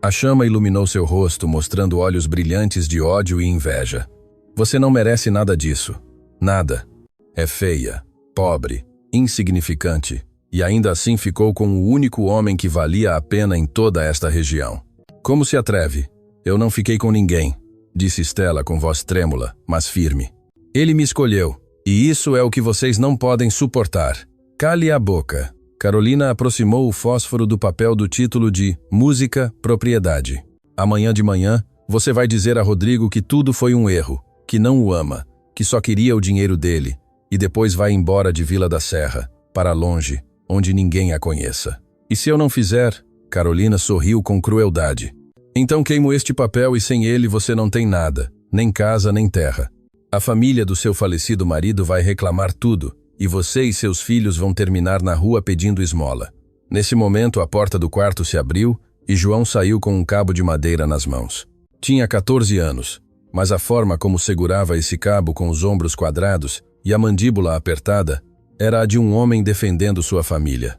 A chama iluminou seu rosto, mostrando olhos brilhantes de ódio e inveja. Você não merece nada disso. Nada. É feia, pobre, insignificante, e ainda assim ficou com o único homem que valia a pena em toda esta região. Como se atreve? Eu não fiquei com ninguém, disse Stella com voz trêmula, mas firme. Ele me escolheu, e isso é o que vocês não podem suportar. Cale a boca. Carolina aproximou o fósforo do papel do título de Música, Propriedade. Amanhã de manhã, você vai dizer a Rodrigo que tudo foi um erro, que não o ama, que só queria o dinheiro dele, e depois vai embora de Vila da Serra, para longe, onde ninguém a conheça. E se eu não fizer? Carolina sorriu com crueldade. Então queimo este papel e sem ele você não tem nada, nem casa nem terra. A família do seu falecido marido vai reclamar tudo, e você e seus filhos vão terminar na rua pedindo esmola. Nesse momento a porta do quarto se abriu e João saiu com um cabo de madeira nas mãos. Tinha 14 anos, mas a forma como segurava esse cabo com os ombros quadrados e a mandíbula apertada era a de um homem defendendo sua família.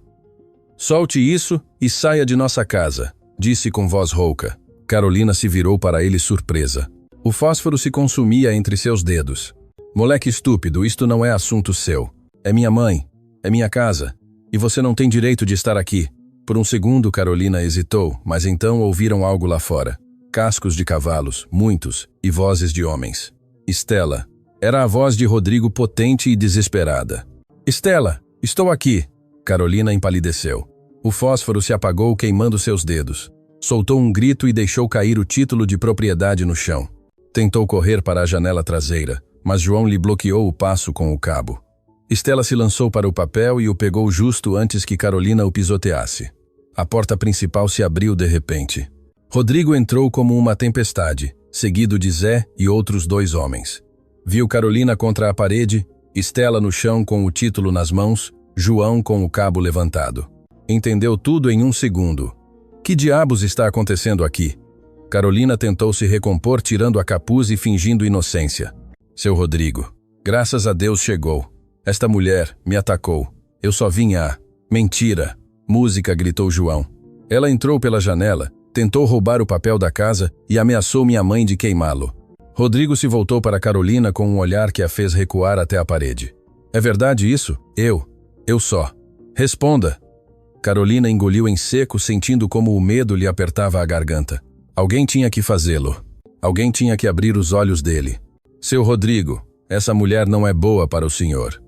Solte isso e saia de nossa casa, disse com voz rouca. Carolina se virou para ele surpresa. O fósforo se consumia entre seus dedos. Moleque estúpido, isto não é assunto seu. É minha mãe, é minha casa, e você não tem direito de estar aqui. Por um segundo Carolina hesitou, mas então ouviram algo lá fora. Cascos de cavalos, muitos, e vozes de homens. Stella. Era a voz de Rodrigo potente e desesperada. Stella, estou aqui. Carolina empalideceu. O fósforo se apagou queimando seus dedos. Soltou um grito e deixou cair o título de propriedade no chão. Tentou correr para a janela traseira, mas João lhe bloqueou o passo com o cabo. Stella se lançou para o papel e o pegou justo antes que Carolina o pisoteasse. A porta principal se abriu de repente. Rodrigo entrou como uma tempestade, seguido de Zé e outros 2 homens. Viu Carolina contra a parede, Stella no chão com o título nas mãos, João com o cabo levantado. Entendeu tudo em um segundo. Que diabos está acontecendo aqui? Carolina tentou se recompor tirando a capuz e fingindo inocência. Seu Rodrigo. Graças a Deus chegou. Esta mulher me atacou. Eu só vim a... Mentira. Música, gritou João. Ela entrou pela janela, tentou roubar o papel da casa e ameaçou minha mãe de queimá-lo. Rodrigo se voltou para Carolina com um olhar que a fez recuar até a parede. É verdade isso? Eu só. Responda. Carolina engoliu em seco, sentindo como o medo lhe apertava a garganta. Alguém tinha que fazê-lo. Alguém tinha que abrir os olhos dele. Seu Rodrigo, essa mulher não é boa para o senhor.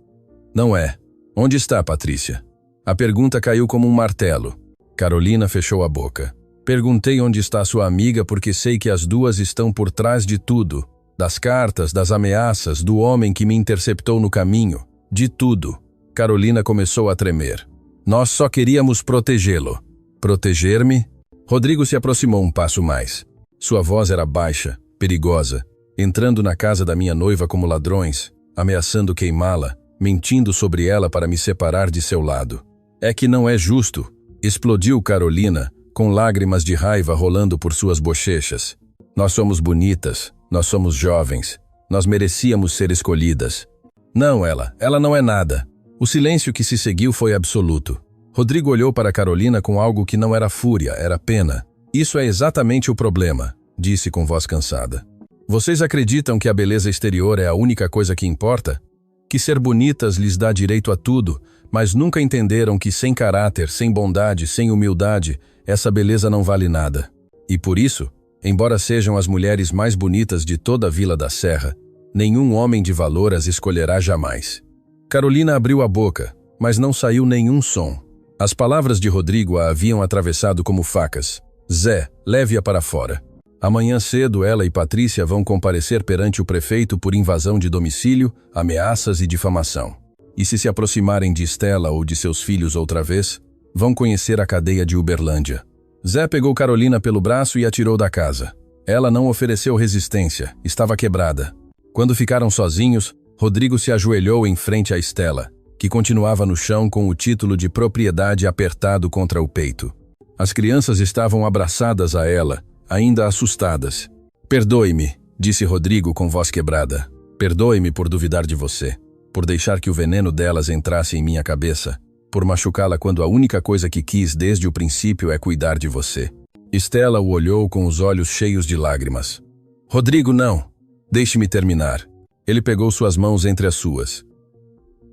Não é. Onde está Patrícia? A pergunta caiu como um martelo. Carolina fechou a boca. Perguntei onde está sua amiga porque sei que as 2 estão por trás de tudo. Das cartas, das ameaças, do homem que me interceptou no caminho. De tudo. Carolina começou a tremer. Nós só queríamos protegê-lo. Proteger-me? Rodrigo se aproximou um passo mais. Sua voz era baixa, perigosa, entrando na casa da minha noiva como ladrões, ameaçando queimá-la, mentindo sobre ela para me separar de seu lado. É que não é justo, explodiu Carolina, com lágrimas de raiva rolando por suas bochechas. Nós somos bonitas, nós somos jovens, nós merecíamos ser escolhidas. Não, ela não é nada. O silêncio que se seguiu foi absoluto. Rodrigo olhou para Carolina com algo que não era fúria, era pena. Isso é exatamente o problema. disse com voz cansada. Vocês acreditam que a beleza exterior é a única coisa que importa? Que ser bonitas lhes dá direito a tudo, mas nunca entenderam que sem caráter, sem bondade, sem humildade, essa beleza não vale nada. E por isso, embora sejam as mulheres mais bonitas de toda a Vila da Serra, nenhum homem de valor as escolherá jamais. Carolina abriu a boca, mas não saiu nenhum som. As palavras de Rodrigo a haviam atravessado como facas. Zé, leve-a para fora. Amanhã cedo ela e Patrícia vão comparecer perante o prefeito por invasão de domicílio, ameaças e difamação. E se aproximarem de Estela ou de seus filhos outra vez, vão conhecer a cadeia de Uberlândia. Zé pegou Carolina pelo braço e a tirou da casa. Ela não ofereceu resistência, estava quebrada. Quando ficaram sozinhos, Rodrigo se ajoelhou em frente a Estela, que continuava no chão com o título de propriedade apertado contra o peito. As crianças estavam abraçadas a ela, ainda assustadas. Perdoe-me, disse Rodrigo com voz quebrada. Perdoe-me por duvidar de você, por deixar que o veneno delas entrasse em minha cabeça, por machucá-la quando a única coisa que quis desde o princípio é cuidar de você. Estela o olhou com os olhos cheios de lágrimas. Rodrigo, não! Deixe-me terminar. Ele pegou suas mãos entre as suas.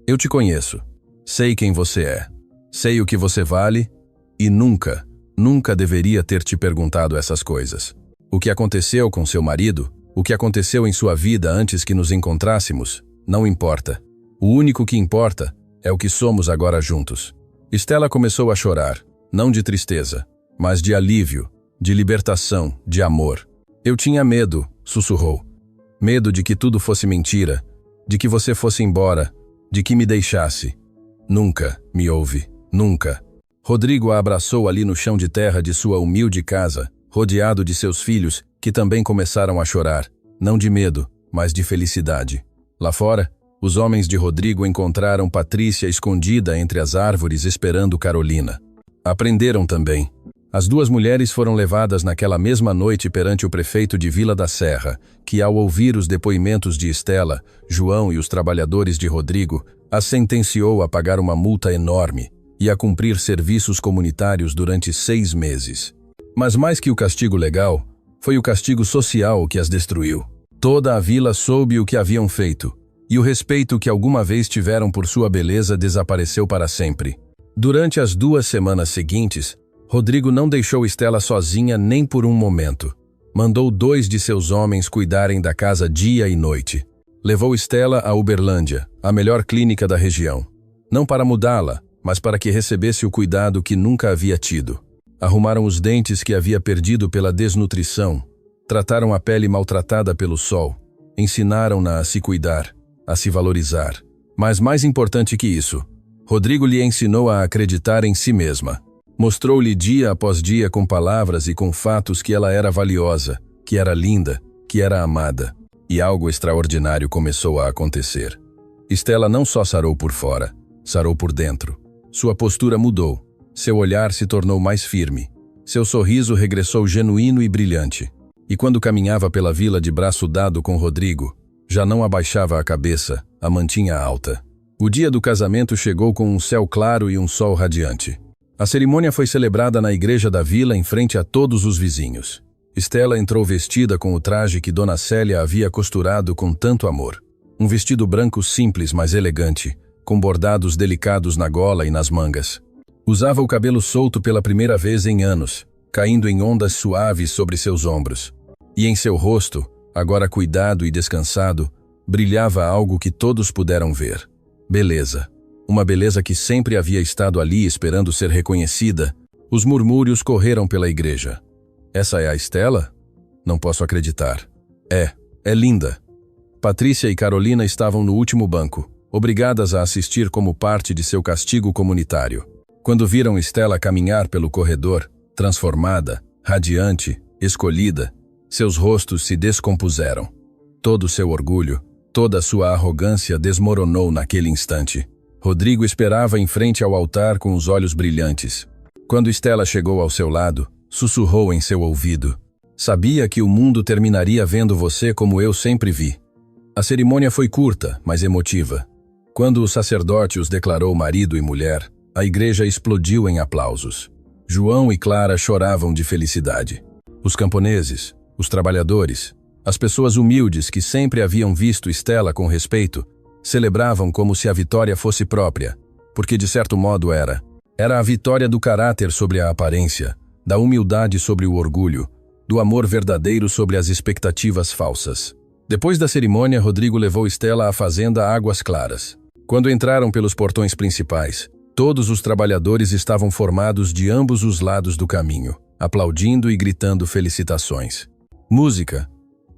Eu te conheço. Sei quem você é. Sei o que você vale e nunca deveria ter te perguntado essas coisas. O que aconteceu com seu marido, o que aconteceu em sua vida antes que nos encontrássemos, não importa. O único que importa é o que somos agora juntos. Estela começou a chorar, não de tristeza, mas de alívio, de libertação, de amor. Eu tinha medo, sussurrou. Medo de que tudo fosse mentira, de que você fosse embora, de que me deixasse. Nunca, me ouve, nunca. Rodrigo a abraçou ali no chão de terra de sua humilde casa, rodeado de seus filhos, que também começaram a chorar, não de medo, mas de felicidade. Lá fora, os homens de Rodrigo encontraram Patrícia escondida entre as árvores esperando Carolina. Aprenderam também. As duas mulheres foram levadas naquela mesma noite perante o prefeito de Vila da Serra, que ao ouvir os depoimentos de Estela, João e os trabalhadores de Rodrigo, as sentenciou a pagar uma multa enorme e a cumprir serviços comunitários durante 6 meses. Mas mais que o castigo legal, foi o castigo social que as destruiu. Toda a vila soube o que haviam feito, e o respeito que alguma vez tiveram por sua beleza desapareceu para sempre. Durante as 2 semanas seguintes, Rodrigo não deixou Estela sozinha nem por um momento. Mandou 2 de seus homens cuidarem da casa dia e noite. Levou Estela a Uberlândia, a melhor clínica da região. Não para mudá-la, mas para que recebesse o cuidado que nunca havia tido. Arrumaram os dentes que havia perdido pela desnutrição, trataram a pele maltratada pelo sol, ensinaram-na a se cuidar, a se valorizar. Mas mais importante que isso, Rodrigo lhe ensinou a acreditar em si mesma. Mostrou-lhe dia após dia com palavras e com fatos que ela era valiosa, que era linda, que era amada. E algo extraordinário começou a acontecer. Estela não só sarou por fora, sarou por dentro. Sua postura mudou, seu olhar se tornou mais firme, seu sorriso regressou genuíno e brilhante. E quando caminhava pela vila de braço dado com Rodrigo, já não abaixava a cabeça, a mantinha alta. O dia do casamento chegou com um céu claro e um sol radiante. A cerimônia foi celebrada na igreja da vila em frente a todos os vizinhos. Estela entrou vestida com o traje que Dona Célia havia costurado com tanto amor. Um vestido branco simples, mas elegante, com bordados delicados na gola e nas mangas. Usava o cabelo solto pela primeira vez em anos, caindo em ondas suaves sobre seus ombros. E em seu rosto, agora cuidado e descansado, brilhava algo que todos puderam ver. Beleza. Uma beleza que sempre havia estado ali esperando ser reconhecida. Os murmúrios correram pela igreja. Essa é a Estela? Não posso acreditar. É linda. Patrícia e Carolina estavam no último banco, obrigadas a assistir como parte de seu castigo comunitário. Quando viram Estela caminhar pelo corredor, transformada, radiante, escolhida, seus rostos se descompuseram. Todo seu orgulho, toda sua arrogância desmoronou naquele instante. Rodrigo esperava em frente ao altar com os olhos brilhantes. Quando Estela chegou ao seu lado, sussurrou em seu ouvido. Sabia que o mundo terminaria vendo você como eu sempre vi. A cerimônia foi curta, mas emotiva. Quando o sacerdote os declarou marido e mulher, a igreja explodiu em aplausos. João e Clara choravam de felicidade. Os camponeses, Os trabalhadores, as pessoas humildes que sempre haviam visto Stella com respeito, celebravam como se a vitória fosse própria, porque de certo modo era. Era a vitória do caráter sobre a aparência, da humildade sobre o orgulho, do amor verdadeiro sobre as expectativas falsas. Depois da cerimônia, Rodrigo levou Stella à fazenda Águas Claras. Quando entraram pelos portões principais, todos os trabalhadores estavam formados de ambos os lados do caminho, aplaudindo e gritando felicitações. Música.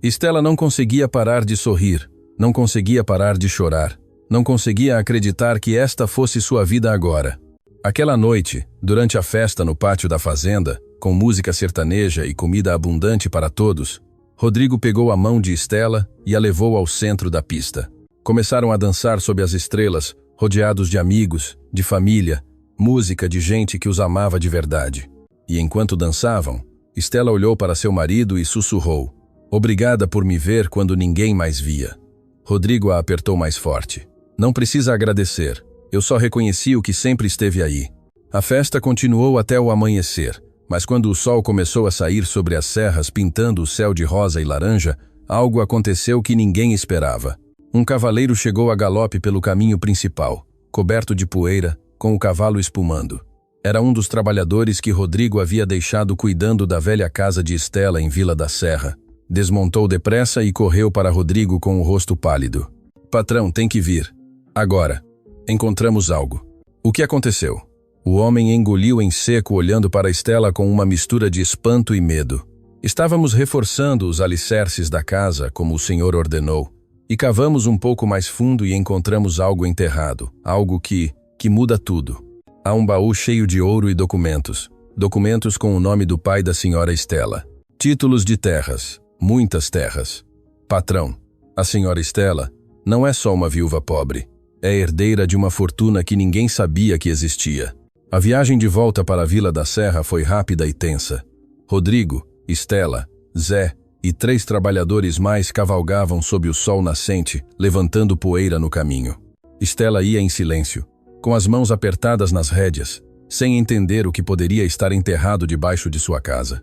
Stella não conseguia parar de sorrir, não conseguia parar de chorar, não conseguia acreditar que esta fosse sua vida agora. Aquela noite, durante a festa no pátio da fazenda, com música sertaneja e comida abundante para todos, Rodrigo pegou a mão de Stella e a levou ao centro da pista. Começaram a dançar sob as estrelas, rodeados de amigos, de família, música de gente que os amava de verdade. E enquanto dançavam, Stella olhou para seu marido e sussurrou: "Obrigada por me ver quando ninguém mais via." Rodrigo a apertou mais forte. "Não precisa agradecer. Eu só reconheci o que sempre esteve aí." A festa continuou até o amanhecer, mas quando o sol começou a sair sobre as serras pintando o céu de rosa e laranja, algo aconteceu que ninguém esperava. Um cavaleiro chegou a galope pelo caminho principal, coberto de poeira, com o cavalo espumando. Era um dos trabalhadores que Rodrigo havia deixado cuidando da velha casa de Stella em Vila da Serra. Desmontou depressa e correu para Rodrigo com o rosto pálido. "Patrão, tem que vir. Agora. Encontramos algo." "O que aconteceu?" O homem engoliu em seco olhando para Stella com uma mistura de espanto e medo. "Estávamos reforçando os alicerces da casa, como o senhor ordenou, e cavamos um pouco mais fundo e encontramos algo enterrado, algo que muda tudo. Há um baú cheio de ouro e documentos. Documentos com o nome do pai da senhora Stella. Títulos de terras, muitas terras. Patrão, a senhora Stella não é só uma viúva pobre. É herdeira de uma fortuna que ninguém sabia que existia." A viagem de volta para a Vila da Serra foi rápida e tensa. Rodrigo, Stella, Zé e 3 trabalhadores mais cavalgavam sob o sol nascente, levantando poeira no caminho. Stella ia em silêncio, com as mãos apertadas nas rédeas, sem entender o que poderia estar enterrado debaixo de sua casa.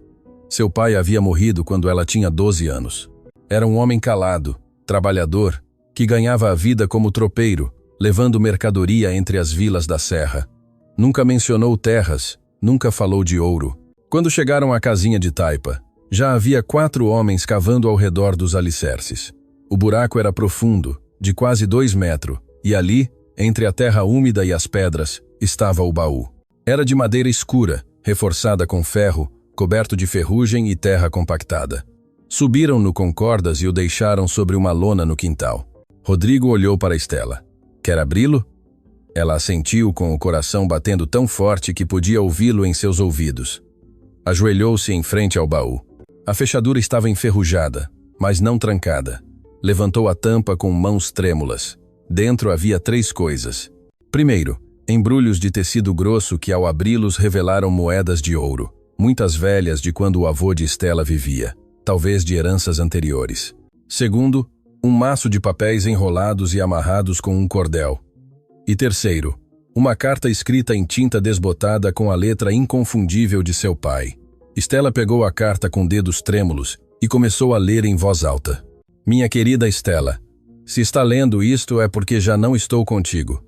Seu pai havia morrido quando ela tinha 12 anos. Era um homem calado, trabalhador, que ganhava a vida como tropeiro, levando mercadoria entre as vilas da serra. Nunca mencionou terras, nunca falou de ouro. Quando chegaram à casinha de taipa, já havia 4 homens cavando ao redor dos alicerces. O buraco era profundo, de quase 2 metros, e ali, entre a terra úmida e as pedras, estava o baú. Era de madeira escura, reforçada com ferro, coberto de ferrugem e terra compactada. Subiram-no com cordas e o deixaram sobre uma lona no quintal. Rodrigo olhou para Stella. "Quer abri-lo?" Ela assentiu com o coração batendo tão forte que podia ouvi-lo em seus ouvidos. Ajoelhou-se em frente ao baú. A fechadura estava enferrujada, mas não trancada. Levantou a tampa com mãos trêmulas. Dentro havia 3 coisas. Primeiro, embrulhos de tecido grosso que ao abri-los revelaram moedas de ouro, muitas velhas de quando o avô de Stella vivia, talvez de heranças anteriores. Segundo, um maço de papéis enrolados e amarrados com um cordel. E terceiro, uma carta escrita em tinta desbotada com a letra inconfundível de seu pai. Stella pegou a carta com dedos trêmulos e começou a ler em voz alta. "Minha querida Stella, se está lendo isto é porque já não estou contigo.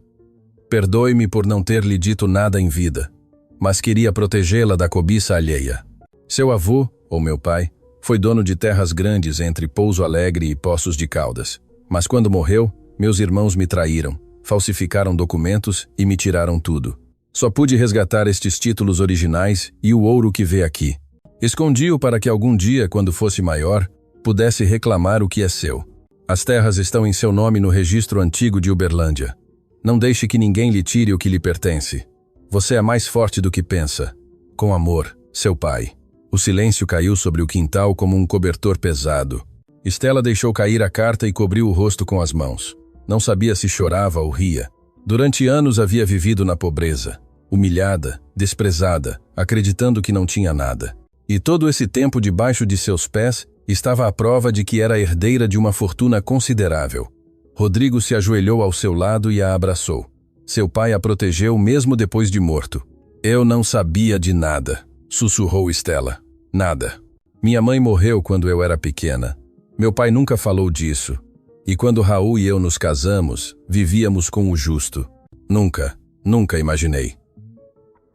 Perdoe-me por não ter lhe dito nada em vida, mas queria protegê-la da cobiça alheia. Seu avô, ou meu pai, foi dono de terras grandes entre Pouso Alegre e Poços de Caldas, mas quando morreu, meus irmãos me traíram. Falsificaram documentos e me tiraram tudo. Só pude resgatar estes títulos originais e o ouro que vê aqui. Escondi-o para que algum dia, quando fosse maior, pudesse reclamar o que é seu. As terras estão em seu nome no registro antigo de Uberlândia. Não deixe que ninguém lhe tire o que lhe pertence. Você é mais forte do que pensa. Com amor, seu pai." O silêncio caiu sobre o quintal como um cobertor pesado. Stella deixou cair a carta e cobriu o rosto com as mãos. Não sabia se chorava ou ria. Durante anos havia vivido na pobreza, humilhada, desprezada, acreditando que não tinha nada. E todo esse tempo debaixo de seus pés estava a prova de que era herdeira de uma fortuna considerável. Rodrigo se ajoelhou ao seu lado e a abraçou. Seu pai a protegeu mesmo depois de morto. "Eu não sabia de nada", sussurrou Stella. "Nada. Minha mãe morreu quando eu era pequena. Meu pai nunca falou disso. E quando Raul e eu nos casamos, vivíamos com o justo. Nunca imaginei.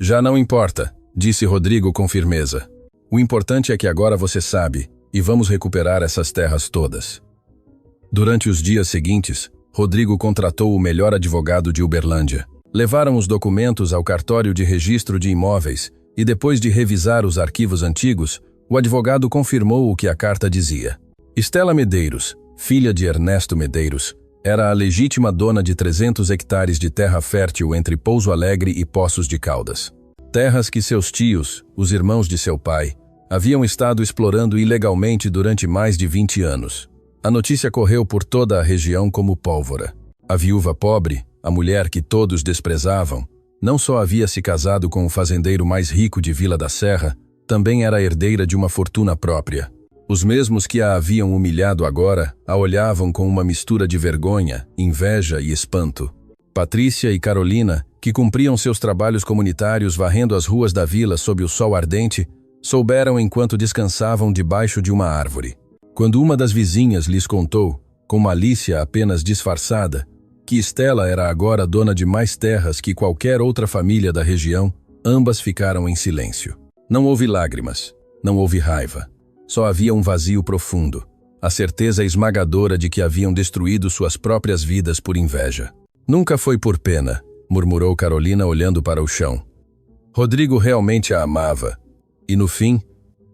Já não importa, disse Rodrigo com firmeza. O importante é que agora você sabe, e vamos recuperar essas terras todas. Durante os dias seguintes, Rodrigo contratou o melhor advogado de Uberlândia. Levaram os documentos ao cartório de registro de imóveis e depois de revisar os arquivos antigos, o advogado confirmou o que a carta dizia. Estela Medeiros, filha de Ernesto Medeiros, era a legítima dona de 300 hectares de terra fértil entre Pouso Alegre e Poços de Caldas. Terras que seus tios, os irmãos de seu pai, haviam estado explorando ilegalmente durante mais de 20 anos. A notícia correu por toda a região como pólvora. A viúva pobre, a mulher que todos desprezavam, não só havia se casado com o fazendeiro mais rico de Vila da Serra, também era herdeira de uma fortuna própria. Os mesmos que a haviam humilhado agora a olhavam com uma mistura de vergonha, inveja e espanto. Patrícia e Carolina, que cumpriam seus trabalhos comunitários varrendo as ruas da vila sob o sol ardente, souberam enquanto descansavam debaixo de uma árvore. Quando uma das vizinhas lhes contou, com malícia apenas disfarçada, que Estela era agora dona de mais terras que qualquer outra família da região, ambas ficaram em silêncio. Não houve lágrimas, não houve raiva. Só havia um vazio profundo, a certeza esmagadora de que haviam destruído suas próprias vidas por inveja. Nunca foi por pena, murmurou Carolina olhando para o chão. Rodrigo realmente a amava. E no fim,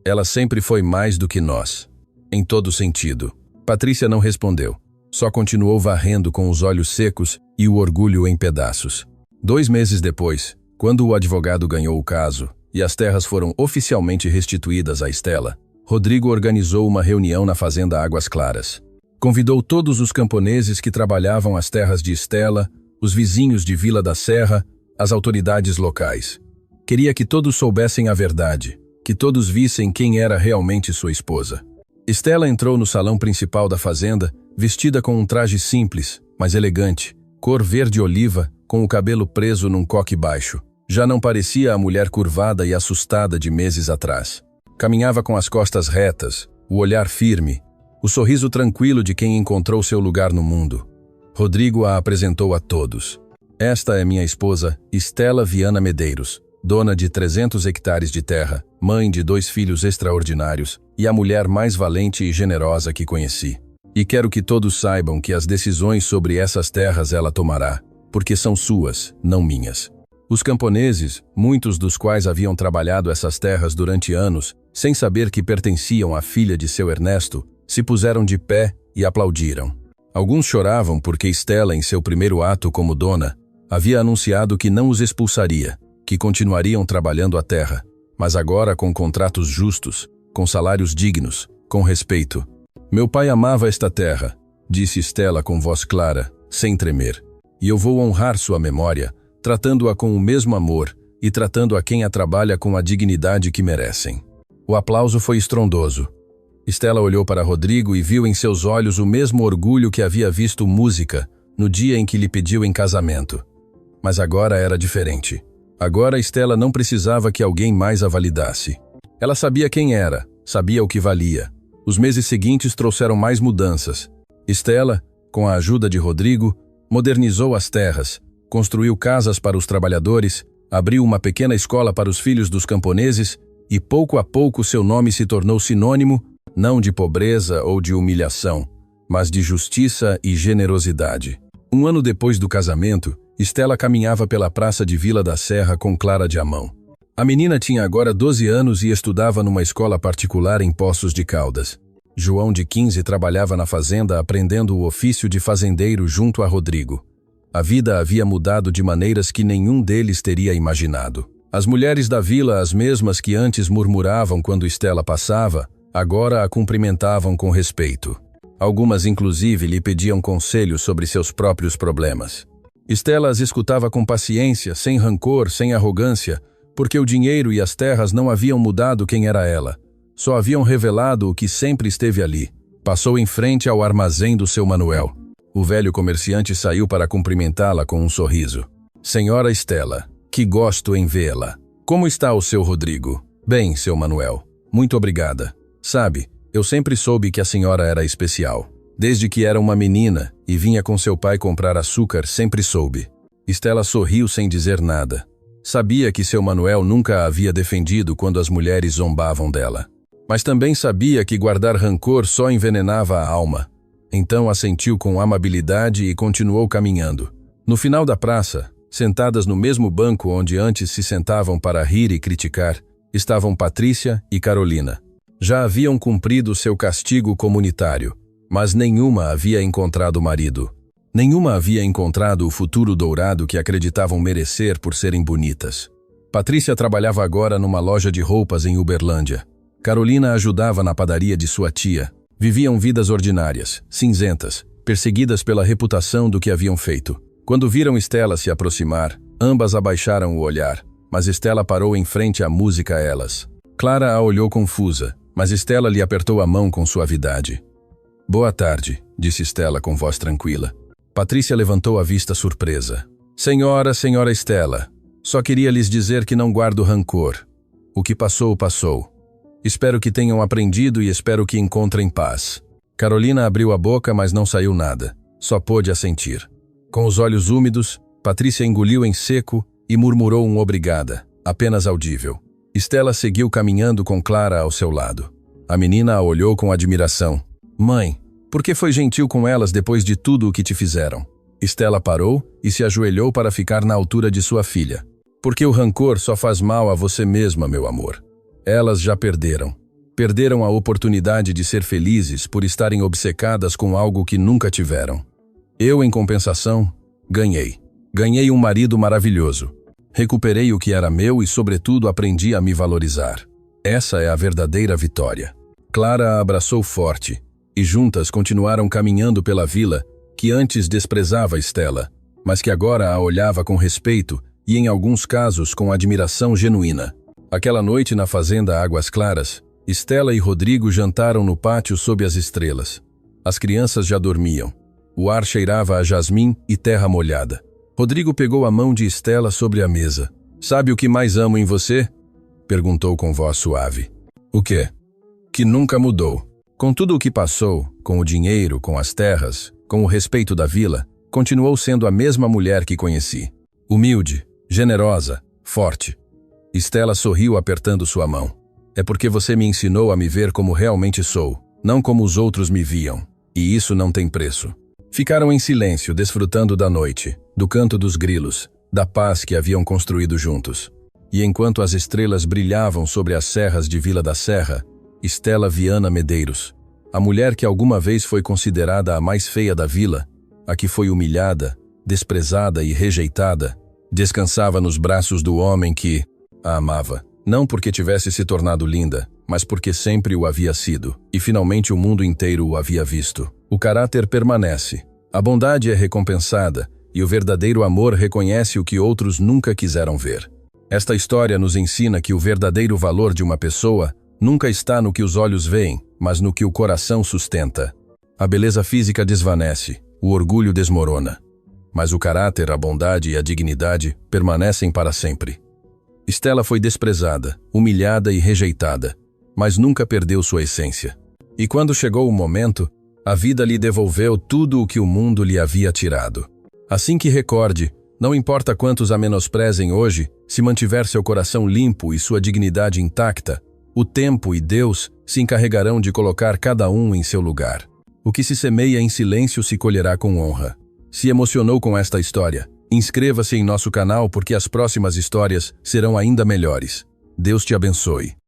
ela sempre foi mais do que nós. Em todo sentido. Patrícia não respondeu. Só continuou varrendo com os olhos secos e o orgulho em pedaços. 2 meses depois, quando o advogado ganhou o caso e as terras foram oficialmente restituídas a Estela, Rodrigo organizou uma reunião na fazenda Águas Claras. Convidou todos os camponeses que trabalhavam as terras de Estela, os vizinhos de Vila da Serra, as autoridades locais. Queria que todos soubessem a verdade, que todos vissem quem era realmente sua esposa. Estela entrou no salão principal da fazenda, vestida com um traje simples, mas elegante, cor verde-oliva, com o cabelo preso num coque baixo. Já não parecia a mulher curvada e assustada de meses atrás. Caminhava com as costas retas, o olhar firme, o sorriso tranquilo de quem encontrou seu lugar no mundo. Rodrigo a apresentou a todos. Esta é minha esposa, Estela Viana Medeiros, dona de 300 hectares de terra, mãe de 2 filhos extraordinários e a mulher mais valente e generosa que conheci. E quero que todos saibam que as decisões sobre essas terras ela tomará, porque são suas, não minhas. Os camponeses, muitos dos quais haviam trabalhado essas terras durante anos, sem saber que pertenciam à filha de seu Ernesto, se puseram de pé e aplaudiram. Alguns choravam porque Estela, em seu primeiro ato como dona, havia anunciado que não os expulsaria, que continuariam trabalhando a terra, mas agora com contratos justos, com salários dignos, com respeito. Meu pai amava esta terra, disse Estela com voz clara, sem tremer, e eu vou honrar sua memória, tratando-a com o mesmo amor e tratando a quem a trabalha com a dignidade que merecem. O aplauso foi estrondoso. Estela olhou para Rodrigo e viu em seus olhos o mesmo orgulho que havia visto Música no dia em que lhe pediu em casamento. Mas agora era diferente. Agora Estela não precisava que alguém mais a validasse. Ela sabia quem era, sabia o que valia. Os meses seguintes trouxeram mais mudanças. Estela, com a ajuda de Rodrigo, modernizou as terras, construiu casas para os trabalhadores, abriu uma pequena escola para os filhos dos camponeses e pouco a pouco seu nome se tornou sinônimo, não de pobreza ou de humilhação, mas de justiça e generosidade. 1 ano depois do casamento, Estela caminhava pela praça de Vila da Serra com Clara de Amão. A menina tinha agora 12 anos e estudava numa escola particular em Poços de Caldas. João, de 15, trabalhava na fazenda aprendendo o ofício de fazendeiro junto a Rodrigo. A vida havia mudado de maneiras que nenhum deles teria imaginado. As mulheres da vila, as mesmas que antes murmuravam quando Estela passava, agora a cumprimentavam com respeito. Algumas, inclusive, lhe pediam conselhos sobre seus próprios problemas. Estela as escutava com paciência, sem rancor, sem arrogância, porque o dinheiro e as terras não haviam mudado quem era ela. Só haviam revelado o que sempre esteve ali. Passou em frente ao armazém do seu Manuel. O velho comerciante saiu para cumprimentá-la com um sorriso. Senhora Estela, que gosto em vê-la. Como está o seu Rodrigo? Bem, seu Manuel. Muito obrigada. Sabe, eu sempre soube que a senhora era especial. Desde que era uma menina e vinha com seu pai comprar açúcar, sempre soube. Stella sorriu sem dizer nada. Sabia que seu Manuel nunca a havia defendido quando as mulheres zombavam dela. Mas também sabia que guardar rancor só envenenava a alma. Então assentiu com amabilidade e continuou caminhando. No final da praça, sentadas no mesmo banco onde antes se sentavam para rir e criticar, estavam Patrícia e Carolina. Já haviam cumprido seu castigo comunitário, mas nenhuma havia encontrado marido. Nenhuma havia encontrado o futuro dourado que acreditavam merecer por serem bonitas. Patrícia trabalhava agora numa loja de roupas em Uberlândia. Carolina ajudava na padaria de sua tia. Viviam vidas ordinárias, cinzentas, perseguidas pela reputação do que haviam feito. Quando viram Stella se aproximar, ambas abaixaram o olhar, mas Stella parou em frente à música a elas. Clara a olhou confusa, mas Stella lhe apertou a mão com suavidade. Boa tarde, disse Stella com voz tranquila. Patrícia levantou a vista surpresa. Senhora Stella, só queria lhes dizer que não guardo rancor. O que passou, passou. Espero que tenham aprendido e espero que encontrem paz. Carolina abriu a boca, mas não saiu nada. Só pôde assentir. Com os olhos úmidos, Patrícia engoliu em seco e murmurou um obrigada, apenas audível. Stella seguiu caminhando com Clara ao seu lado. A menina a olhou com admiração. Mãe, por que foi gentil com elas depois de tudo o que te fizeram? Stella parou e se ajoelhou para ficar na altura de sua filha. Porque o rancor só faz mal a você mesma, meu amor. Elas já perderam. Perderam a oportunidade de ser felizes por estarem obcecadas com algo que nunca tiveram. Eu, em compensação, ganhei. Ganhei um marido maravilhoso. Recuperei o que era meu e, sobretudo, aprendi a me valorizar. Essa é a verdadeira vitória. Clara a abraçou forte, e juntas continuaram caminhando pela vila, que antes desprezava Stella, mas que agora a olhava com respeito e, em alguns casos, com admiração genuína. Aquela noite na fazenda Águas Claras, Stella e Rodrigo jantaram no pátio sob as estrelas. As crianças já dormiam. O ar cheirava a jasmim e terra molhada. Rodrigo pegou a mão de Stella sobre a mesa. Sabe o que mais amo em você? Perguntou com voz suave. O quê? Que nunca mudou. Com tudo o que passou, com o dinheiro, com as terras, com o respeito da vila, continuou sendo a mesma mulher que conheci. Humilde, generosa, forte. Stella sorriu apertando sua mão. É porque você me ensinou a me ver como realmente sou, não como os outros me viam. E isso não tem preço. Ficaram em silêncio, desfrutando da noite, do canto dos grilos, da paz que haviam construído juntos. E enquanto as estrelas brilhavam sobre as serras de Vila da Serra, Stella Viana Medeiros, a mulher que alguma vez foi considerada a mais feia da vila, a que foi humilhada, desprezada e rejeitada, descansava nos braços do homem que a amava, não porque tivesse se tornado linda, mas porque sempre o havia sido, e finalmente o mundo inteiro o havia visto. O caráter permanece, a bondade é recompensada, e o verdadeiro amor reconhece o que outros nunca quiseram ver. Esta história nos ensina que o verdadeiro valor de uma pessoa nunca está no que os olhos veem, mas no que o coração sustenta. A beleza física desvanece, o orgulho desmorona, mas o caráter, a bondade e a dignidade permanecem para sempre. Stella foi desprezada, humilhada e rejeitada, mas nunca perdeu sua essência. E quando chegou o momento, a vida lhe devolveu tudo o que o mundo lhe havia tirado. Assim que recorde, não importa quantos a menosprezem hoje, se mantiver seu coração limpo e sua dignidade intacta, o tempo e Deus se encarregarão de colocar cada um em seu lugar. O que se semeia em silêncio se colherá com honra. Se emocionou com esta história? Inscreva-se em nosso canal porque as próximas histórias serão ainda melhores. Deus te abençoe.